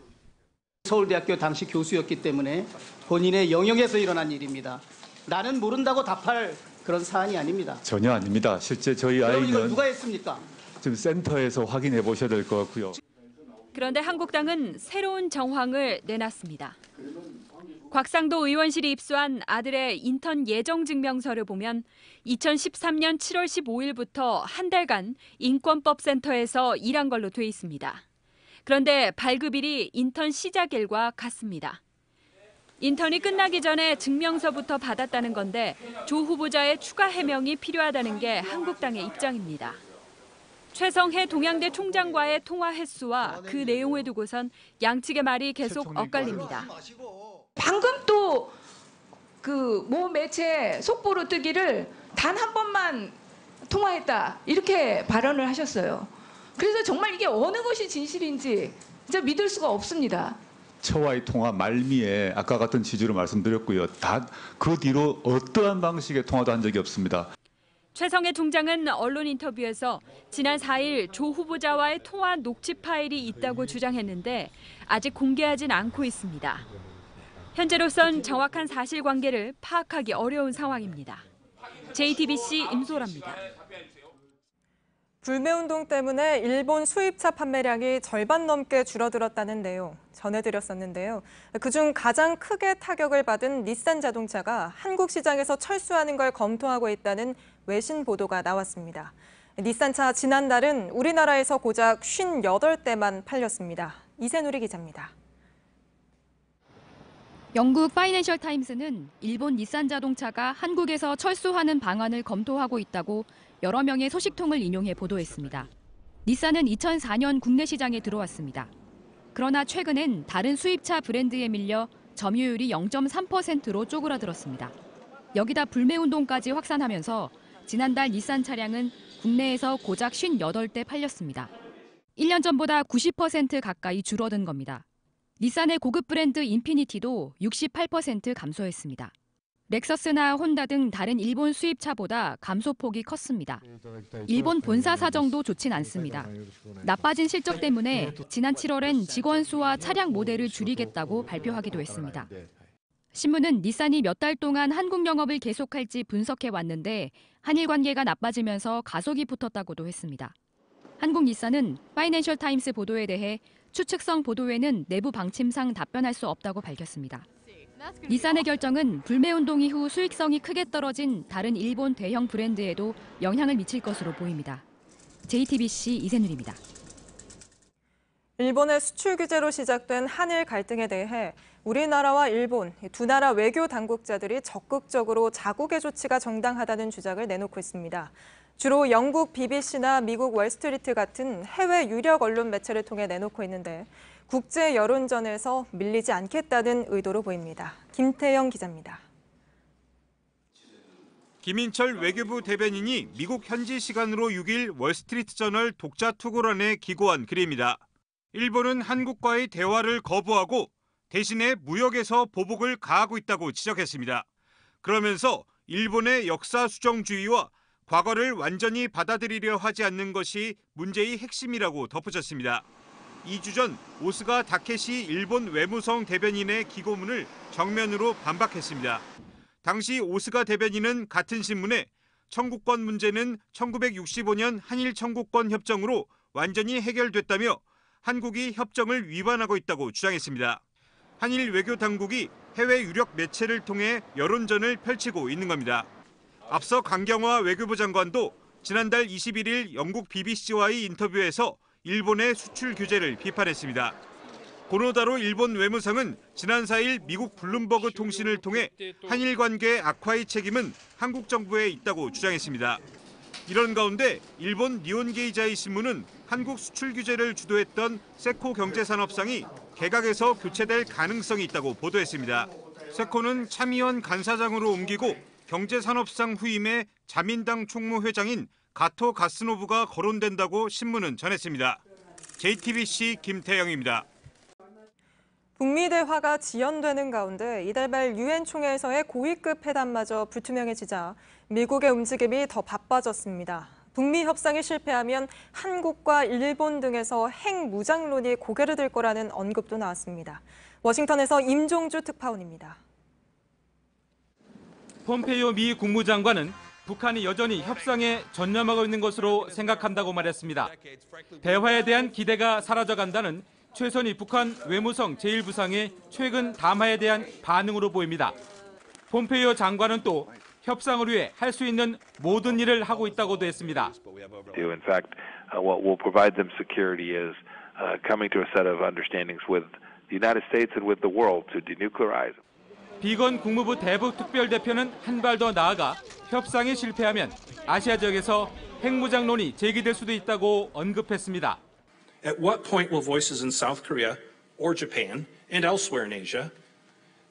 [SPEAKER 26] 서울대학교 당시 교수였기 때문에 본인의 영역에서 일어난 일입니다. 나는 모른다고 답할 그런 사안이 아닙니다.
[SPEAKER 27] 전혀 아닙니다. 실제 저희
[SPEAKER 26] 그럼
[SPEAKER 27] 아이는
[SPEAKER 26] 이걸 누가 했습니까?
[SPEAKER 27] 지금 센터에서 확인해 보셔야 될 것 같고요.
[SPEAKER 25] 그런데 한국당은 새로운 정황을 내놨습니다. 곽상도 의원실이 입수한 아들의 인턴 예정증명서를 보면 2013년 7월 15일부터 한 달간 인권법센터에서 일한 걸로 돼 있습니다. 그런데 발급일이 인턴 시작일과 같습니다. 인턴이 끝나기 전에 증명서부터 받았다는 건데 조 후보자의 추가 해명이 필요하다는 게 한국당의 입장입니다. 최성해 동양대 총장과의 통화 횟수와 그 내용을 두고선 양측의 말이 계속 엇갈립니다.
[SPEAKER 6] 방금 또 그 모 매체 속보로 뜨기를 단 한 번만 통화했다 이렇게 발언을 하셨어요. 그래서 정말 이게 어느 것이 진실인지 진짜 믿을 수가 없습니다.
[SPEAKER 7] 저와의 통화 말미에 아까 같은 취지로 말씀드렸고요. 다 그 뒤로 어떠한 방식의 통화도 한 적이 없습니다.
[SPEAKER 25] 최성해 총장은 언론 인터뷰에서 지난 4일 조 후보자와의 통화 녹취 파일이 있다고 주장했는데 아직 공개하진 않고 있습니다. 현재로선 정확한 사실관계를 파악하기 어려운 상황입니다. JTBC 임소라입니다.
[SPEAKER 1] 불매운동 때문에 일본 수입차 판매량이 절반 넘게 줄어들었다는 내용 전해드렸었는데요. 그중 가장 크게 타격을 받은 닛산 자동차가 한국 시장에서 철수하는 걸 검토하고 있다는 외신 보도가 나왔습니다. 닛산차 지난달은 우리나라에서 고작 58대만 팔렸습니다. 이세누리 기자입니다.
[SPEAKER 8] 영국 파이낸셜 타임스는 일본 닛산 자동차가 한국에서 철수하는 방안을 검토하고 있다고 여러 명의 소식통을 인용해 보도했습니다. 닛산은 2004년 국내 시장에 들어왔습니다. 그러나 최근엔 다른 수입차 브랜드에 밀려 점유율이 0.3%로 쪼그라들었습니다. 여기다 불매운동까지 확산하면서 지난달 닛산 차량은 국내에서 고작 58대 팔렸습니다. 1년 전보다 90% 가까이 줄어든 겁니다. 닛산의 고급 브랜드 인피니티도 68% 감소했습니다. 렉서스나 혼다 등 다른 일본 수입차보다 감소폭이 컸습니다. 일본 본사 사정도 좋진 않습니다. 나빠진 실적 때문에 지난 7월엔 직원 수와 차량 모델을 줄이겠다고 발표하기도 했습니다. 신문은 닛산이 몇 달 동안 한국 영업을 계속할지 분석해 왔는데 한일 관계가 나빠지면서 가속이 붙었다고도 했습니다. 한국 닛산은 파이낸셜 타임스 보도에 대해 추측성 보도에는 내부 방침상 답변할 수 없다고 밝혔습니다. 닛산의 결정은 불매운동 이후 수익성이 크게 떨어진 다른 일본 대형 브랜드에도 영향을 미칠 것으로 보입니다. JTBC 이세누리입니다.
[SPEAKER 1] 일본의 수출 규제로 시작된 한일 갈등에 대해 우리나라와 일본 두 나라 외교 당국자들이 적극적으로 자국의 조치가 정당하다는 주장을 내놓고 있습니다. 주로 영국 BBC나 미국 월스트리트 같은 해외 유력 언론 매체를 통해 내놓고 있는데 국제 여론전에서 밀리지 않겠다는 의도로 보입니다. 김태영 기자입니다.
[SPEAKER 9] 김인철 외교부 대변인이 미국 현지 시간으로 6일 월스트리트저널 독자 투고란에 기고한 글입니다. 일본은 한국과의 대화를 거부하고 대신에 무역에서 보복을 가하고 있다고 지적했습니다. 그러면서 일본의 역사 수정주의와 과거를 완전히 받아들이려 하지 않는 것이 문제의 핵심이라고 덧붙였습니다. 2주 전 오스가 다케시 일본 외무성 대변인의 기고문을 정면으로 반박했습니다. 당시 오스가 대변인은 같은 신문에 청구권 문제는 1965년 한일 청구권 협정으로 완전히 해결됐다며 한국이 협정을 위반하고 있다고 주장했습니다. 한일 외교 당국이 해외 유력 매체를 통해 여론전을 펼치고 있는 겁니다. 앞서 강경화 외교부 장관도 지난달 21일 영국 BBC와의 인터뷰에서 일본의 수출 규제를 비판했습니다. 고노다로 일본 외무상은 지난 4일 미국 블룸버그 통신을 통해 한일 관계 악화의 책임은 한국 정부에 있다고 주장했습니다. 이런 가운데 일본 니혼게이자이 신문은 한국 수출 규제를 주도했던 세코 경제산업상이 개각에서 교체될 가능성이 있다고 보도했습니다. 세코는 참의원 간사장으로 옮기고 경제산업상 후임에 자민당 총무회장인 가토 가스노부가 거론된다고 신문은 전했습니다. JTBC 김태영입니다.
[SPEAKER 1] 북미 대화가 지연되는 가운데 이달 말 유엔 총회에서의 고위급 회담마저 불투명해지자 미국의 움직임이 더 바빠졌습니다. 북미 협상이 실패하면 한국과 일본 등에서 핵무장론이 고개를 들 거라는 언급도 나왔습니다. 워싱턴에서 임종주 특파원입니다.
[SPEAKER 10] 폼페이오 미 국무장관은 북한이 여전히 협상에 전념하고 있는 것으로 생각한다고 말했습니다. 대화에 대한 기대가 사라져간다는 최선희 북한 외무성 제1부상의 최근 담화에 대한 반응으로 보입니다. 폼페이오 장관은 또 협상을 위해 할 수 있는 모든 일을 하고 있다고도 했습니다.
[SPEAKER 11] In fact, what will provide them security is coming to a set of understandings with the United States and with the world to denuclearize.
[SPEAKER 10] 비건 국무부 대북 특별대표는 한 발 더 나아가 협상에 실패하면 아시아 지역에서 핵무장론이 제기될 수도 있다고 언급했습니다.
[SPEAKER 12] At what point will voices in South Korea or Japan and elsewhere in Asia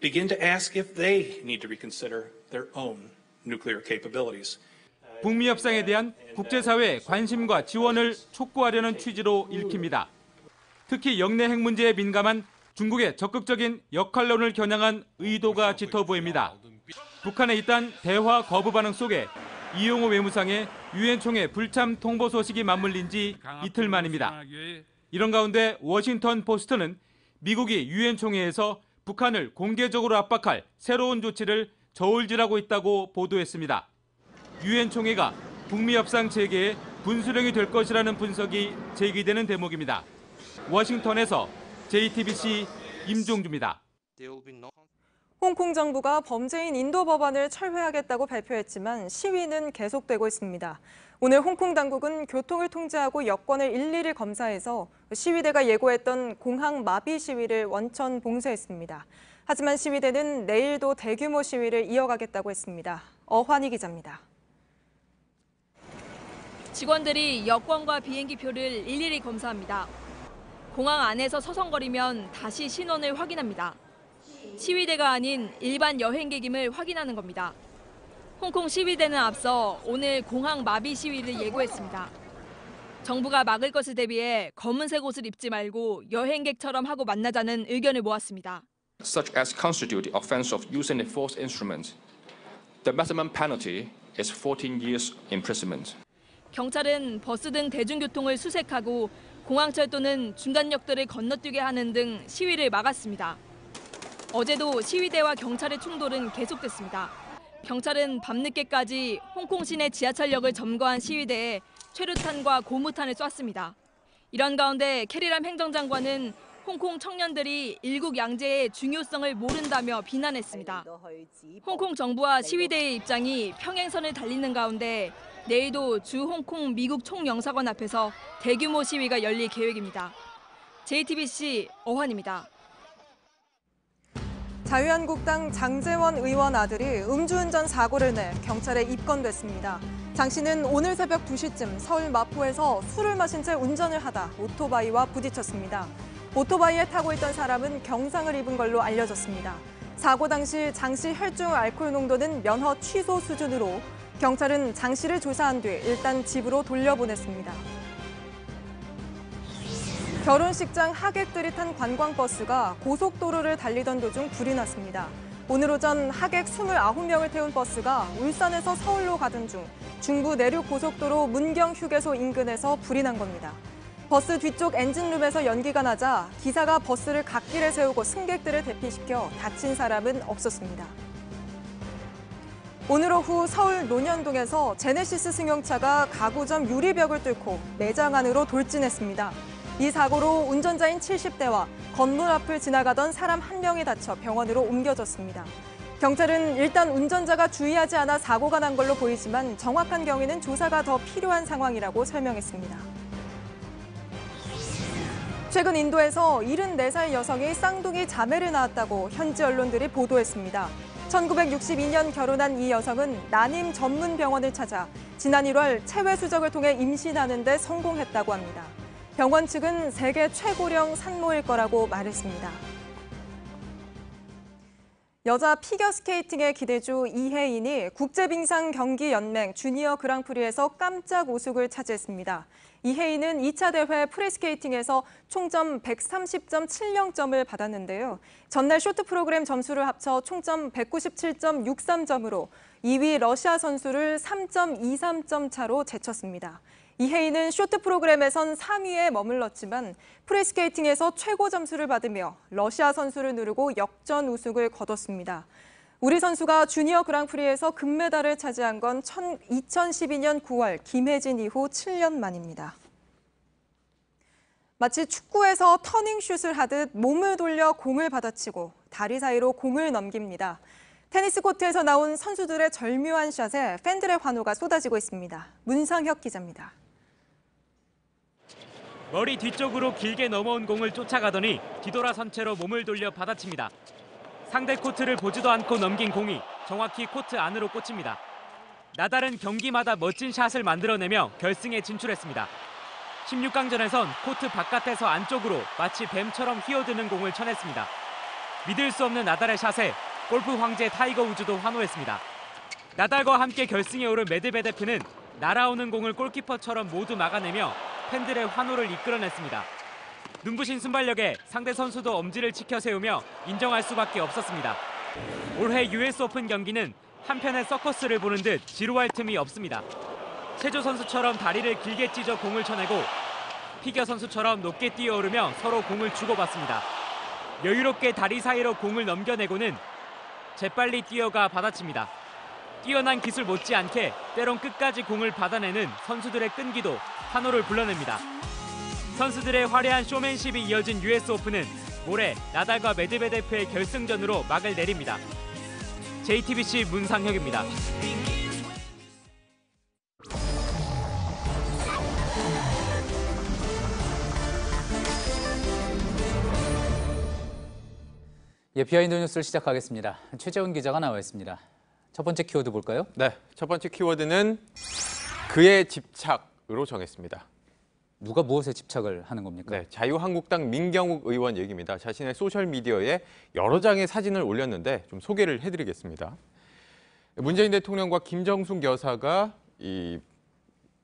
[SPEAKER 12] begin to ask if they need to reconsider their own nuclear capabilities?
[SPEAKER 10] 북미 협상에 대한 국제사회의 관심과 지원을 촉구하려는 취지로 읽힙니다. 특히 영내 핵 문제에 민감한 중국의 적극적인 역할론을 겨냥한 의도가 짙어 보입니다. 북한의 이딴 대화 거부 반응 속에 이용호 외무상의 유엔 총회 불참 통보 소식이 맞물린 지 이틀 만입니다. 이런 가운데 워싱턴 포스트는 미국이 유엔 총회에서 북한을 공개적으로 압박할 새로운 조치를 저울질하고 있다고 보도했습니다. 유엔 총회가 북미 협상 재개의 분수령이 될 것이라는 분석이 제기되는 대목입니다. 워싱턴에서 JTBC 임종주입니다.
[SPEAKER 1] 홍콩 정부가 범죄인 인도 법안을 철회하겠다고 발표했지만 시위는 계속되고 있습니다. 오늘 홍콩 당국은 교통을 통제하고 여권을 일일이 검사해서 시위대가 예고했던 공항 마비 시위를 원천 봉쇄했습니다. 하지만 시위대는 내일도 대규모 시위를 이어가겠다고 했습니다. 어환희 기자입니다.
[SPEAKER 25] 직원들이 여권과 비행기표를 일일이 검사합니다. 공항 안에서 서성거리면 다시 신원을 확인합니다. 시위대가 아닌 일반 여행객임을 확인하는 겁니다. 홍콩 시위대는 앞서 오늘 공항 마비 시위를 예고했습니다. 정부가 막을 것을 대비해 검은색 옷을 입지 말고 여행객처럼 하고 만나자는 의견을 모았습니다.
[SPEAKER 13] Such as constitute the offense of using a false instrument. The maximum penalty is 14 years imprisonment.
[SPEAKER 25] 경찰은 버스 등 대중교통을 수색하고 공항철도는 중간역들을 건너뛰게 하는 등 시위를 막았습니다. 어제도 시위대와 경찰의 충돌은 계속됐습니다. 경찰은 밤늦게까지 홍콩 시내 지하철역을 점거한 시위대에 최루탄과 고무탄을 쐈습니다. 이런 가운데 캐리람 행정장관은 홍콩 청년들이 일국 양제의 중요성을 모른다며 비난했습니다. 홍콩 정부와 시위대의 입장이 평행선을 달리는 가운데 내일도 주 홍콩 미국 총영사관 앞에서 대규모 시위가 열릴 계획입니다. JTBC 어환입니다.
[SPEAKER 1] 자유한국당 장제원 의원 아들이 음주운전 사고를 내 경찰에 입건됐습니다. 장 씨는 오늘 새벽 2시쯤 서울 마포에서 술을 마신 채 운전을 하다 오토바이와 부딪혔습니다. 오토바이에 타고 있던 사람은 경상을 입은 걸로 알려졌습니다. 사고 당시 장 씨 혈중 알코올 농도는 면허 취소 수준으로 경찰은 장 씨를 조사한 뒤 일단 집으로 돌려보냈습니다. 결혼식장 하객들이 탄 관광버스가 고속도로를 달리던 도중 불이 났습니다. 오늘 오전 하객 29명을 태운 버스가 울산에서 서울로 가던 중 중부 내륙 고속도로 문경 휴게소 인근에서 불이 난 겁니다. 버스 뒤쪽 엔진룸에서 연기가 나자 기사가 버스를 갓길에 세우고 승객들을 대피시켜 다친 사람은 없었습니다. 오늘 오후 서울 논현동에서 제네시스 승용차가 가구점 유리벽을 뚫고 매장 안으로 돌진했습니다. 이 사고로 운전자인 70대와 건물 앞을 지나가던 사람 1명이 다쳐 병원으로 옮겨졌습니다. 경찰은 일단 운전자가 주의하지 않아 사고가 난 걸로 보이지만 정확한 경위는 조사가 더 필요한 상황이라고 설명했습니다. 최근 인도에서 74살 여성이 쌍둥이 자매를 낳았다고 현지 언론들이 보도했습니다. 1962년 결혼한 이 여성은 난임 전문 병원을 찾아 지난 1월 체외 수정을 통해 임신하는 데 성공했다고 합니다. 병원 측은 세계 최고령 산모일 거라고 말했습니다. 여자 피겨스케이팅의 기대주 이혜인이 국제빙상경기연맹 주니어 그랑프리에서 깜짝 우승을 차지했습니다. 이혜인은 2차 대회 프리스케이팅에서 총점 130.70점을 받았는데요. 전날 쇼트 프로그램 점수를 합쳐 총점 197.63점으로 2위 러시아 선수를 3.23점 차로 제쳤습니다. 이혜인은 쇼트 프로그램에선 3위에 머물렀지만 프리스케이팅에서 최고 점수를 받으며 러시아 선수를 누르고 역전 우승을 거뒀습니다. 우리 선수가 주니어 그랑프리에서 금메달을 차지한 건 2012년 9월 김혜진 이후 7년 만입니다. 마치 축구에서 터닝슛을 하듯 몸을 돌려 공을 받아치고 다리 사이로 공을 넘깁니다. 테니스 코트에서 나온 선수들의 절묘한 샷에 팬들의 환호가 쏟아지고 있습니다. 문상혁 기자입니다.
[SPEAKER 14] 머리 뒤쪽으로 길게 넘어온 공을 쫓아가더니 뒤돌아선 채로 몸을 돌려 받아칩니다. 상대 코트를 보지도 않고 넘긴 공이 정확히 코트 안으로 꽂힙니다. 나달은 경기마다 멋진 샷을 만들어내며 결승에 진출했습니다. 16강전에선 코트 바깥에서 안쪽으로 마치 뱀처럼 휘어드는 공을 쳐냈습니다. 믿을 수 없는 나달의 샷에 골프 황제 타이거 우즈도 환호했습니다. 나달과 함께 결승에 오른 메드베데프는 날아오는 공을 골키퍼처럼 모두 막아내며 팬들의 환호를 이끌어냈습니다. 눈부신 순발력에 상대 선수도 엄지를 치켜 세우며 인정할 수밖에 없었습니다. 올해 US 오픈 경기는 한편의 서커스를 보는 듯 지루할 틈이 없습니다. 체조 선수처럼 다리를 길게 찢어 공을 쳐내고 피겨 선수처럼 높게 뛰어오르며 서로 공을 주고받습니다. 여유롭게 다리 사이로 공을 넘겨내고는 재빨리 뛰어가 받아칩니다. 뛰어난 기술 못지않게 때론 끝까지 공을 받아내는 선수들의 끈기도 환호를 불러냅니다. 선수들의 화려한 쇼맨십이 이어진 US 오픈은 모레 나달과 메드베데프의 결승전으로 막을 내립니다. JTBC 문상혁입니다.
[SPEAKER 3] 비하인드 뉴스를 시작하겠습니다. 최재훈 기자가 나와 있습니다. 첫 번째 키워드 볼까요?
[SPEAKER 15] 네, 첫 번째 키워드는 그의 집착으로 정했습니다.
[SPEAKER 3] 누가 무엇에 집착을 하는 겁니까?
[SPEAKER 15] 네, 자유한국당 민경욱 의원 얘기입니다. 자신의 소셜미디어에 여러 장의 사진을 올렸는데 좀 소개를 해드리겠습니다. 문재인 대통령과 김정숙 여사가 이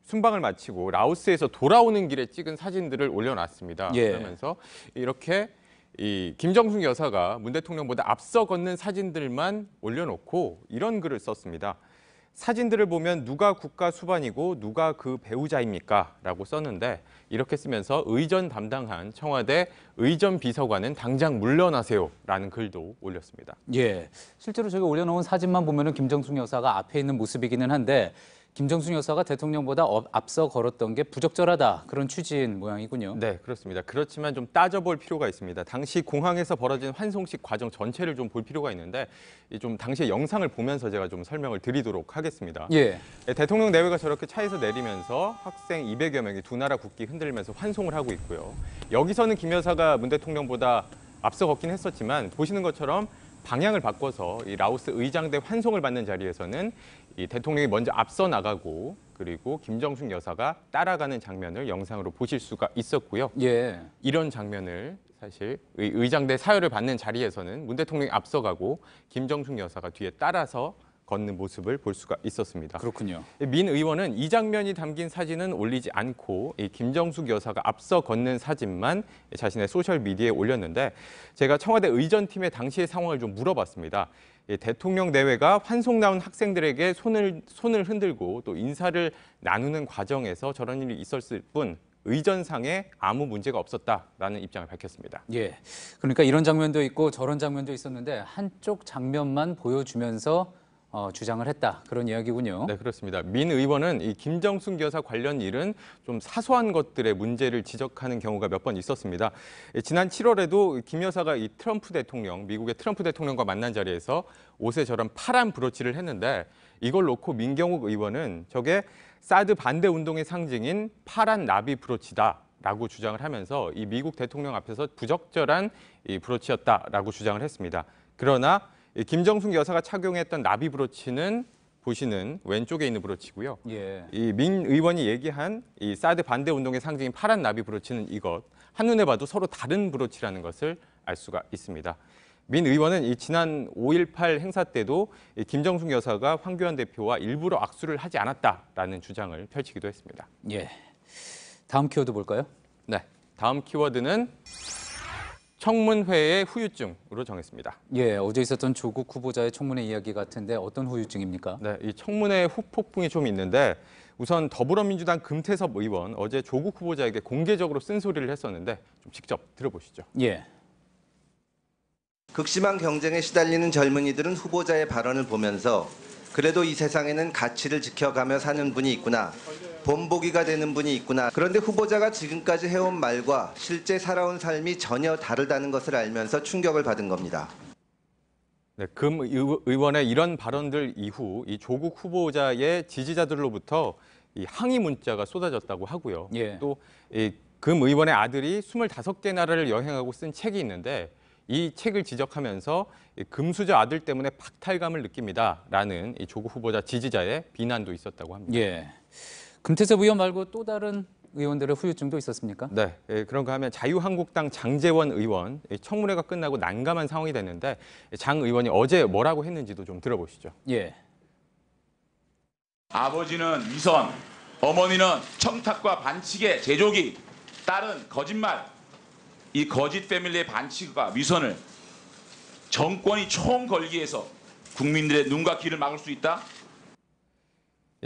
[SPEAKER 15] 순방을 마치고 라오스에서 돌아오는 길에 찍은 사진들을 올려놨습니다. 그러면서 이렇게 이 김정숙 여사가 문 대통령보다 앞서 걷는 사진들만 올려놓고 이런 글을 썼습니다. 사진들을 보면 누가 국가 수반이고 누가 그 배우자입니까? 라고 썼는데 이렇게 쓰면서 의전 담당한 청와대 의전 비서관은 당장 물러나세요 라는 글도 올렸습니다.
[SPEAKER 3] 실제로 저희가 올려놓은 사진만 보면은 김정숙 여사가 앞에 있는 모습이기는 한데 김정숙 여사가 대통령보다 앞서 걸었던 게 부적절하다 그런 취지인 모양이군요.
[SPEAKER 15] 네, 그렇습니다. 그렇지만 좀 따져볼 필요가 있습니다. 당시 공항에서 벌어진 환송식 과정 전체를 좀 볼 필요가 있는데 좀 당시의 영상을 보면서 제가 좀 설명을 드리도록 하겠습니다. 대통령 내외가 저렇게 차에서 내리면서 학생 200여 명이 두 나라 국기 흔들면서 환송을 하고 있고요. 여기서는 김 여사가 문 대통령보다 앞서 걷긴 했었지만 보시는 것처럼 방향을 바꿔서 이 라오스 의장대 환송을 받는 자리에서는 이 대통령이 먼저 앞서 나가고 그리고 김정숙 여사가 따라가는 장면을 영상으로 보실 수가 있었고요. 이런 장면을 사실 의장대 사열을 받는 자리에서는 문 대통령이 앞서가고 김정숙 여사가 뒤에 따라서 걷는 모습을 볼 수가 있었습니다.
[SPEAKER 3] 그렇군요.
[SPEAKER 15] 민 의원은 이 장면이 담긴 사진은 올리지 않고 이 김정숙 여사가 앞서 걷는 사진만 자신의 소셜미디어에 올렸는데 제가 청와대 의전팀의 당시의 상황을 좀 물어봤습니다. 대통령 내외가 환송 나온 학생들에게 손을 흔들고 또 인사를 나누는 과정에서 저런 일이 있었을 뿐 의전상에 아무 문제가 없었다라는 입장을 밝혔습니다.
[SPEAKER 3] 그러니까 이런 장면도 있고 저런 장면도 있었는데 한쪽 장면만 보여주면서 주장을 했다 그런 이야기군요.
[SPEAKER 15] 네, 그렇습니다. 민 의원은 이 김정숙 여사 관련 일은 좀 사소한 것들의 문제를 지적하는 경우가 몇 번 있었습니다. 지난 7월에도 김 여사가 이 트럼프 대통령, 미국의 트럼프 대통령과 만난 자리에서 옷에 저런 파란 브로치를 했는데 이걸 놓고 민경욱 의원은 저게 사드 반대 운동의 상징인 파란 나비 브로치다라고 주장을 하면서 이 미국 대통령 앞에서 부적절한 이 브로치였다라고 주장을 했습니다. 그러나 김정숙 여사가 착용했던 나비 브로치는 보시는 왼쪽에 있는 브로치고요. 이 민 의원이 얘기한 이 사드 반대 운동의 상징인 파란 나비 브로치는 이것 한눈에 봐도 서로 다른 브로치라는 것을 알 수가 있습니다. 민 의원은 이 지난 5.18 행사 때도 이 김정숙 여사가 황교안 대표와 일부러 악수를 하지 않았다라는 주장을 펼치기도 했습니다.
[SPEAKER 3] 다음 키워드 볼까요?
[SPEAKER 15] 네, 다음 키워드는 청문회의 후유증으로 정했습니다.
[SPEAKER 3] 어제 있었던 조국 후보자의 청문회 이야기 같은데 어떤 후유증입니까?
[SPEAKER 15] 네, 이 청문회 후폭풍이 좀 있는데 우선 더불어민주당 금태섭 의원 어제 조국 후보자에게 공개적으로 쓴소리를 했었는데 좀 직접 들어보시죠.
[SPEAKER 16] 극심한 경쟁에 시달리는 젊은이들은 후보자의 발언을 보면서 그래도 이 세상에는 가치를 지켜가며 사는 분이 있구나. 본보기가 되는 분이 있구나. 그런데 후보자가 지금까지 해온 말과 실제 살아온 삶이 전혀 다르다는 것을 알면서 충격을 받은 겁니다.
[SPEAKER 15] 네, 금 의원의 이런 발언들 이후 이 조국 후보자의 지지자들로부터 이 항의 문자가 쏟아졌다고 하고요.
[SPEAKER 3] 예.
[SPEAKER 15] 또 이 금 의원의 아들이 25개 나라를 여행하고 쓴 책이 있는데 이 책을 지적하면서 금수저 아들 때문에 박탈감을 느낍니다라는 이 조국 후보자 지지자의 비난도 있었다고 합니다.
[SPEAKER 3] 예. 금태섭 의원 말고 또 다른 의원들의 후유증도 있었습니까?
[SPEAKER 15] 네, 그런가 하면 자유한국당 장제원 의원 청문회가 끝나고 난감한 상황이 됐는데 장 의원이 어제 뭐라고 했는지도 좀 들어보시죠.
[SPEAKER 3] 예.
[SPEAKER 17] 아버지는 위선, 어머니는 청탁과 반칙의 제조기, 딸은 거짓말. 이 거짓 패밀리의 반칙과 위선을 정권이 총 걸기 위해서 국민들의 눈과 귀를 막을 수 있다?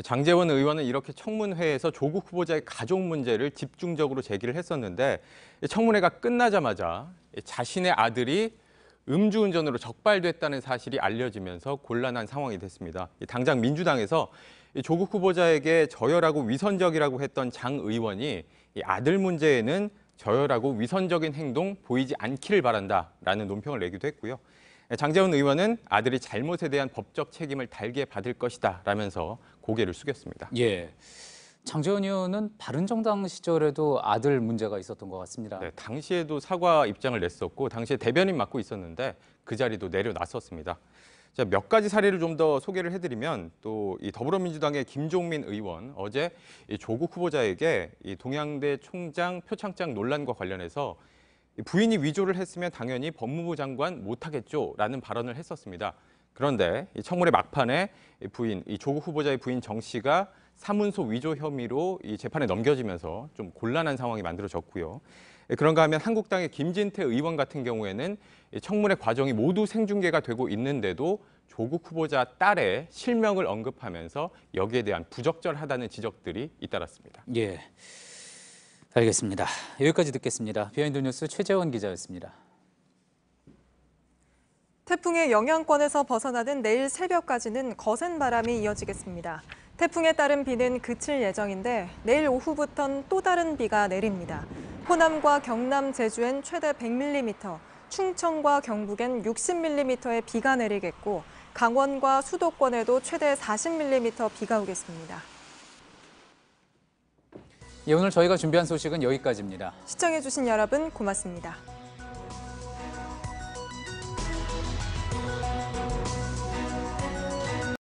[SPEAKER 15] 장제원 의원은 이렇게 청문회에서 조국 후보자의 가족 문제를 집중적으로 제기를 했었는데 청문회가 끝나자마자 자신의 아들이 음주운전으로 적발됐다는 사실이 알려지면서 곤란한 상황이 됐습니다. 당장 민주당에서 조국 후보자에게 저열하고 위선적이라고 했던 장 의원이 이 아들 문제에는 저열하고 위선적인 행동 보이지 않기를 바란다라는 논평을 내기도 했고요. 장제원 의원은 아들이 잘못에 대한 법적 책임을 달게 받을 것이다 라면서 고개를 숙였습니다.
[SPEAKER 3] 예. 장제원 의원은 바른정당 시절에도 아들 문제가 있었던 것 같습니다.
[SPEAKER 15] 네, 당시에도 사과 입장을 냈었고 당시에 대변인 맡고 있었는데 그 자리도 내려놨었습니다. 자, 몇 가지 사례를 좀 더 소개를 해드리면 또 이 더불어민주당의 김종민 의원 어제 이 조국 후보자에게 이 동양대 총장 표창장 논란과 관련해서 부인이 위조를 했으면 당연히 법무부 장관 못하겠죠라는 발언을 했었습니다. 그런데 이 청문회 막판에 이 조국 후보자의 부인 정 씨가 사문서 위조 혐의로 이 재판에 넘겨지면서 좀 곤란한 상황이 만들어졌고요. 그런가 하면 한국당의 김진태 의원 같은 경우에는 청문회 과정이 모두 생중계가 되고 있는데도 조국 후보자 딸의 실명을 언급하면서 여기에 대한 부적절하다는 지적들이 잇따랐습니다.
[SPEAKER 3] 예, 알겠습니다. 여기까지 듣겠습니다. 비하인드 뉴스 최재원 기자였습니다.
[SPEAKER 1] 태풍의 영향권에서 벗어나는 내일 새벽까지는 거센 바람이 이어지겠습니다. 태풍에 따른 비는 그칠 예정인데 내일 오후부터는 또 다른 비가 내립니다. 호남과 경남, 제주엔 최대 100mm, 충청과 경북엔 60mm의 비가 내리겠고 강원과 수도권에도 최대 40mm 비가 오겠습니다.
[SPEAKER 3] 예, 오늘 저희가 준비한 소식은 여기까지입니다.
[SPEAKER 1] 시청해주신 여러분 고맙습니다.